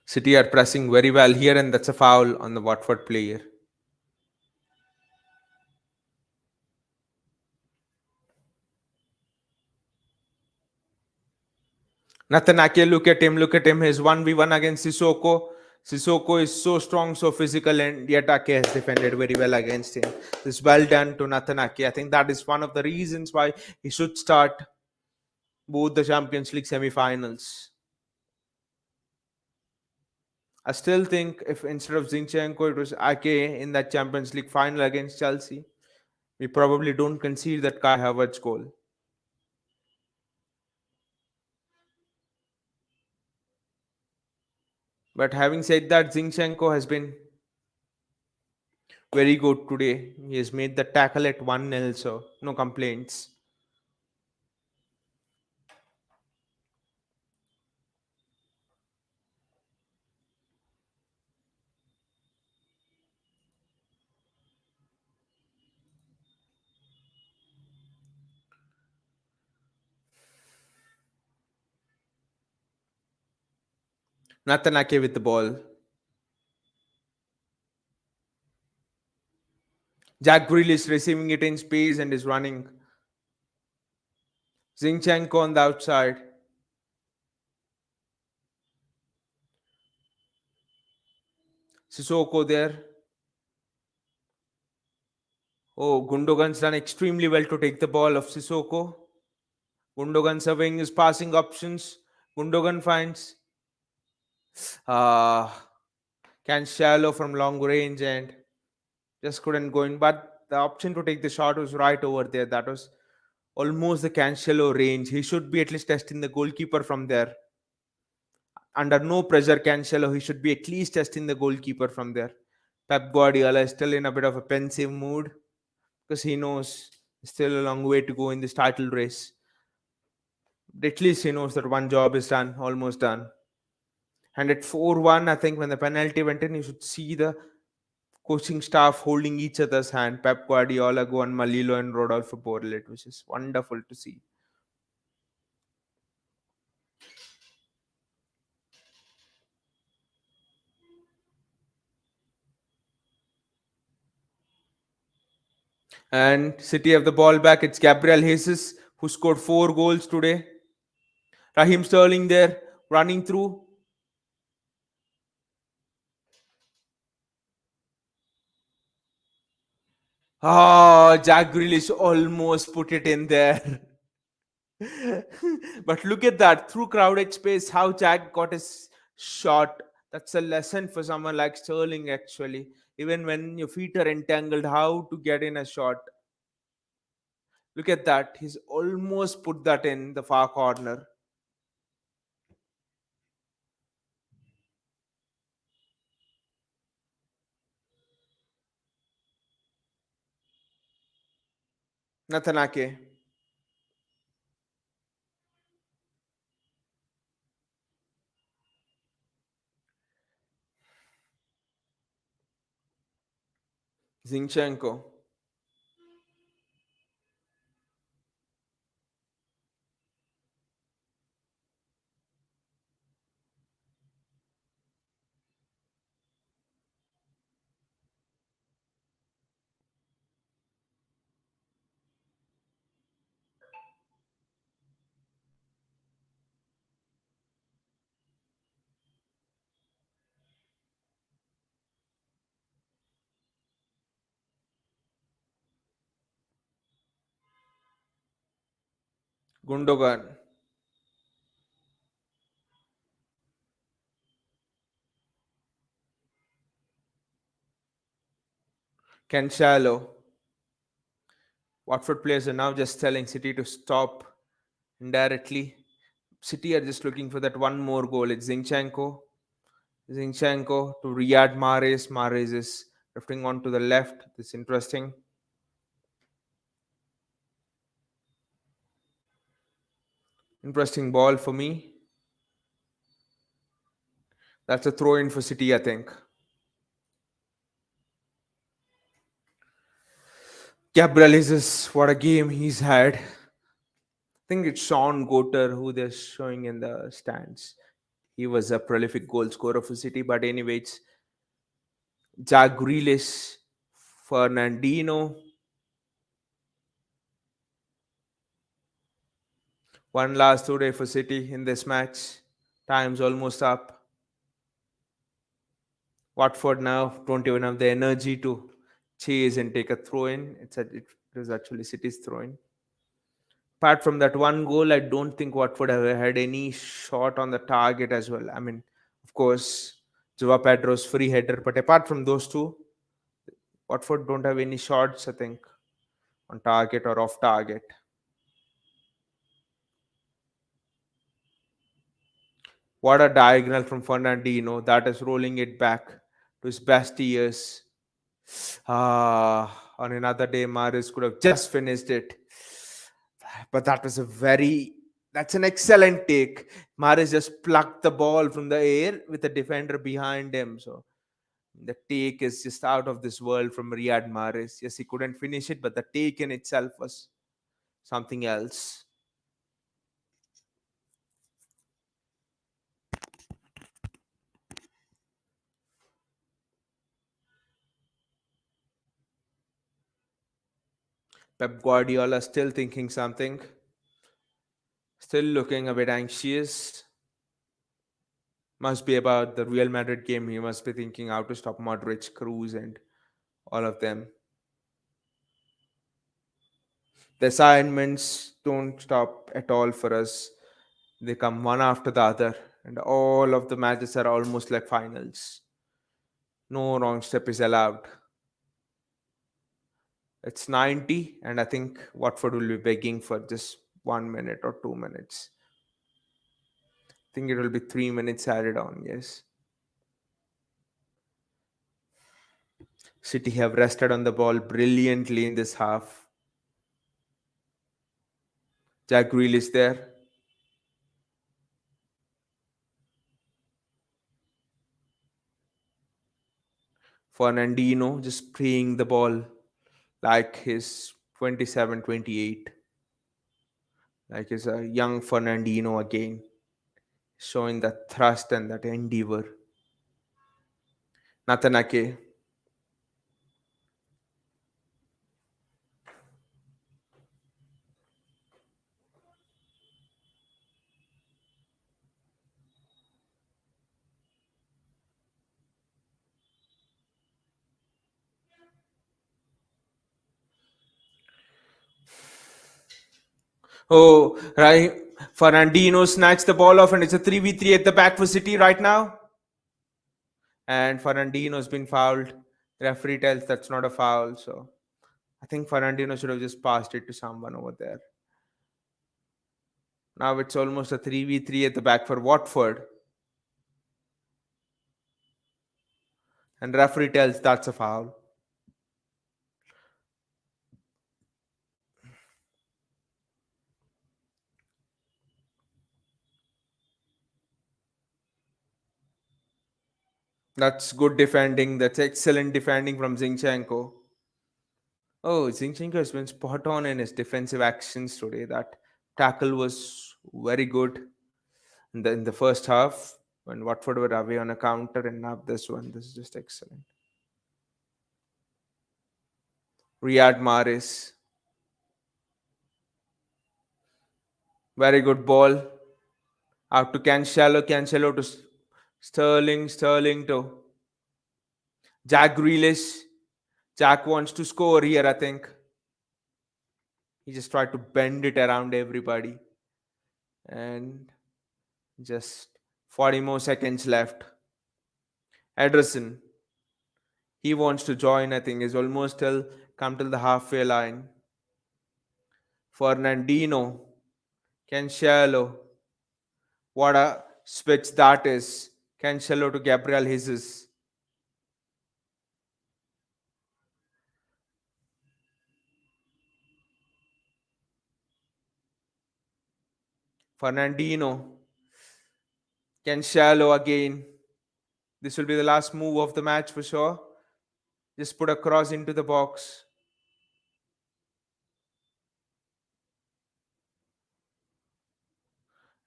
City are pressing very well here, and that's a foul on the Watford player. Nathan Ake, look at him, look at him. His 1v1 against Sissoko. Sissoko is so strong, so physical, and yet Ake has defended very well against him. This well done to Nathan Ake. I think that is one of the reasons why he should start both the Champions League semi-finals. I still think if instead of Zinchenko, it was Ake in that Champions League final against Chelsea, we probably don't concede that Kai Havertz goal. But having said that, Zinchenko has been very good today. He has made the tackle at 1-0, so no complaints. Natanake with the ball. Jack Grealish receiving it in space and is running. Zinchenko on the outside. Sissoko there. Oh, Gundogan's done extremely well to take the ball of Sissoko. Gundogan surveying his passing options. Gundogan finds uh, Cancelo from long range and just couldn't go in. But the option to take the shot was right over there. That was almost the Cancelo range. He should be at least testing the goalkeeper from there. Under no pressure, Cancelo, he should be at least testing the goalkeeper from there. Pep Guardiola is still in a bit of a pensive mood because he knows still a long way to go in this title race. But at least he knows that one job is done, almost done. And at 4-1, I think when the penalty went in, you should see the coaching staff holding each other's hand. Pep Guardiola, Juan Malilo, and Rodolfo Borlet, which is wonderful to see. And City have the ball back. It's Gabriel Jesus who scored 4 goals today. Raheem Sterling there running through. Ah, Jack Grealish almost put it in there. But look at that. Through crowded space, how Jack got his shot. That's a lesson for someone like Sterling, actually. Even when your feet are entangled, how to get in a shot. Look at that. He's almost put that in the far corner. Natanake. Zinchenko. Gundogan. Cancelo. Watford players are now just telling City to stop indirectly. City are just looking for that one more goal. It's Zinchenko. Zinchenko to Riyad Mahrez. Mahrez is drifting on to the left. This interesting. Interesting ball for me. That's a throw in for City, I think. Gabriel Jesus, what a game he's had. I think it's Sean Goater who they're showing in the stands. He was a prolific goal scorer for City, but anyway, it's Jack Grealish, Fernandinho. One last today for City in this match. Time's almost up. Watford now don't even have the energy to chase and take a throw in. It was actually City's throw in. Apart from that one goal, I don't think Watford have had any shot on the target as well. I mean, of course, Joao Pedro's free header, but apart from those two, Watford don't have any shots, I think, on target or off target. What a diagonal from Fernandinho. That is rolling it back to his best years. On another day, Maris could have just finished it. But that's an excellent take. Maris just plucked the ball from the air with the defender behind him. So the take is just out of this world from Riyad Mahrez. Yes, he couldn't finish it, but the take in itself was something else. Pep Guardiola still thinking something, still looking a bit anxious. Must be about the Real Madrid game. He must be thinking how to stop Modric, Cruz, and all of them. The assignments don't stop at all for us. They come one after the other, and all of the matches are almost like finals. No wrong step is allowed. It's 90, and I think Watford will be begging for just 1 minute or 2 minutes. I think it will be 3 minutes added on, yes. City have rested on the ball brilliantly in this half. Jack Grealish is there. Fernandino just playing the ball like his 27, 28. Like he's a young Fernandino again, showing that thrust and that endeavor. Natanake. Oh, right. Fernandino snatched the ball off, and it's a 3v3 at the back for City right now. And Fernandino's been fouled. The referee tells that's not a foul. So I think Fernandino should have just passed it to someone over there. Now it's almost a 3v3 at the back for Watford. And referee tells that's a foul. That's good defending. That's excellent defending from Zinchenko. Oh, Zinchenko has been spot on in his defensive actions today. That tackle was very good in the first half when Watford were away on a counter, and now this one. This is just excellent. Riyad Mahrez, very good ball. Out to Cancelo, Cancelo to Sterling, Sterling to Jack Grealish. Jack wants to score here, I think. He just tried to bend it around everybody. And just 40 more seconds left. Ederson, he wants to join, I think. He's almost come till the halfway line. Fernandino, Cancelo. What a switch that is. Cancelo to Gabriel Jesus. Fernandino. Cancelo again. This will be the last move of the match for sure. Just put a cross into the box.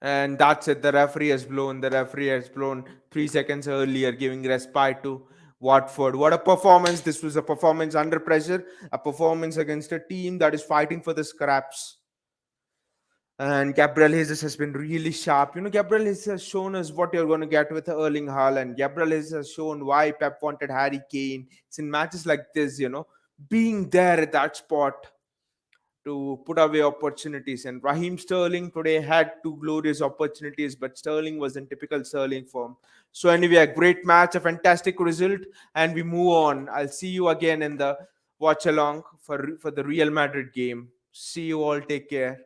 And that's it. The referee has blown. The referee has blown 3 seconds earlier, giving respite to Watford. What a performance. This was a performance under pressure, a performance against a team that is fighting for the scraps. And Gabriel Jesus has been really sharp. Gabriel Jesus has shown us what you're going to get with Erling Haaland. Gabriel Jesus has shown why Pep wanted Harry Kane. It's in matches like this, being there at that spot to put away opportunities. And Raheem Sterling today had two glorious opportunities, but Sterling was in typical Sterling form. So anyway, a great match, a fantastic result, and we move on. I'll see you again in the watch along for the Real Madrid game. See you all. Take care.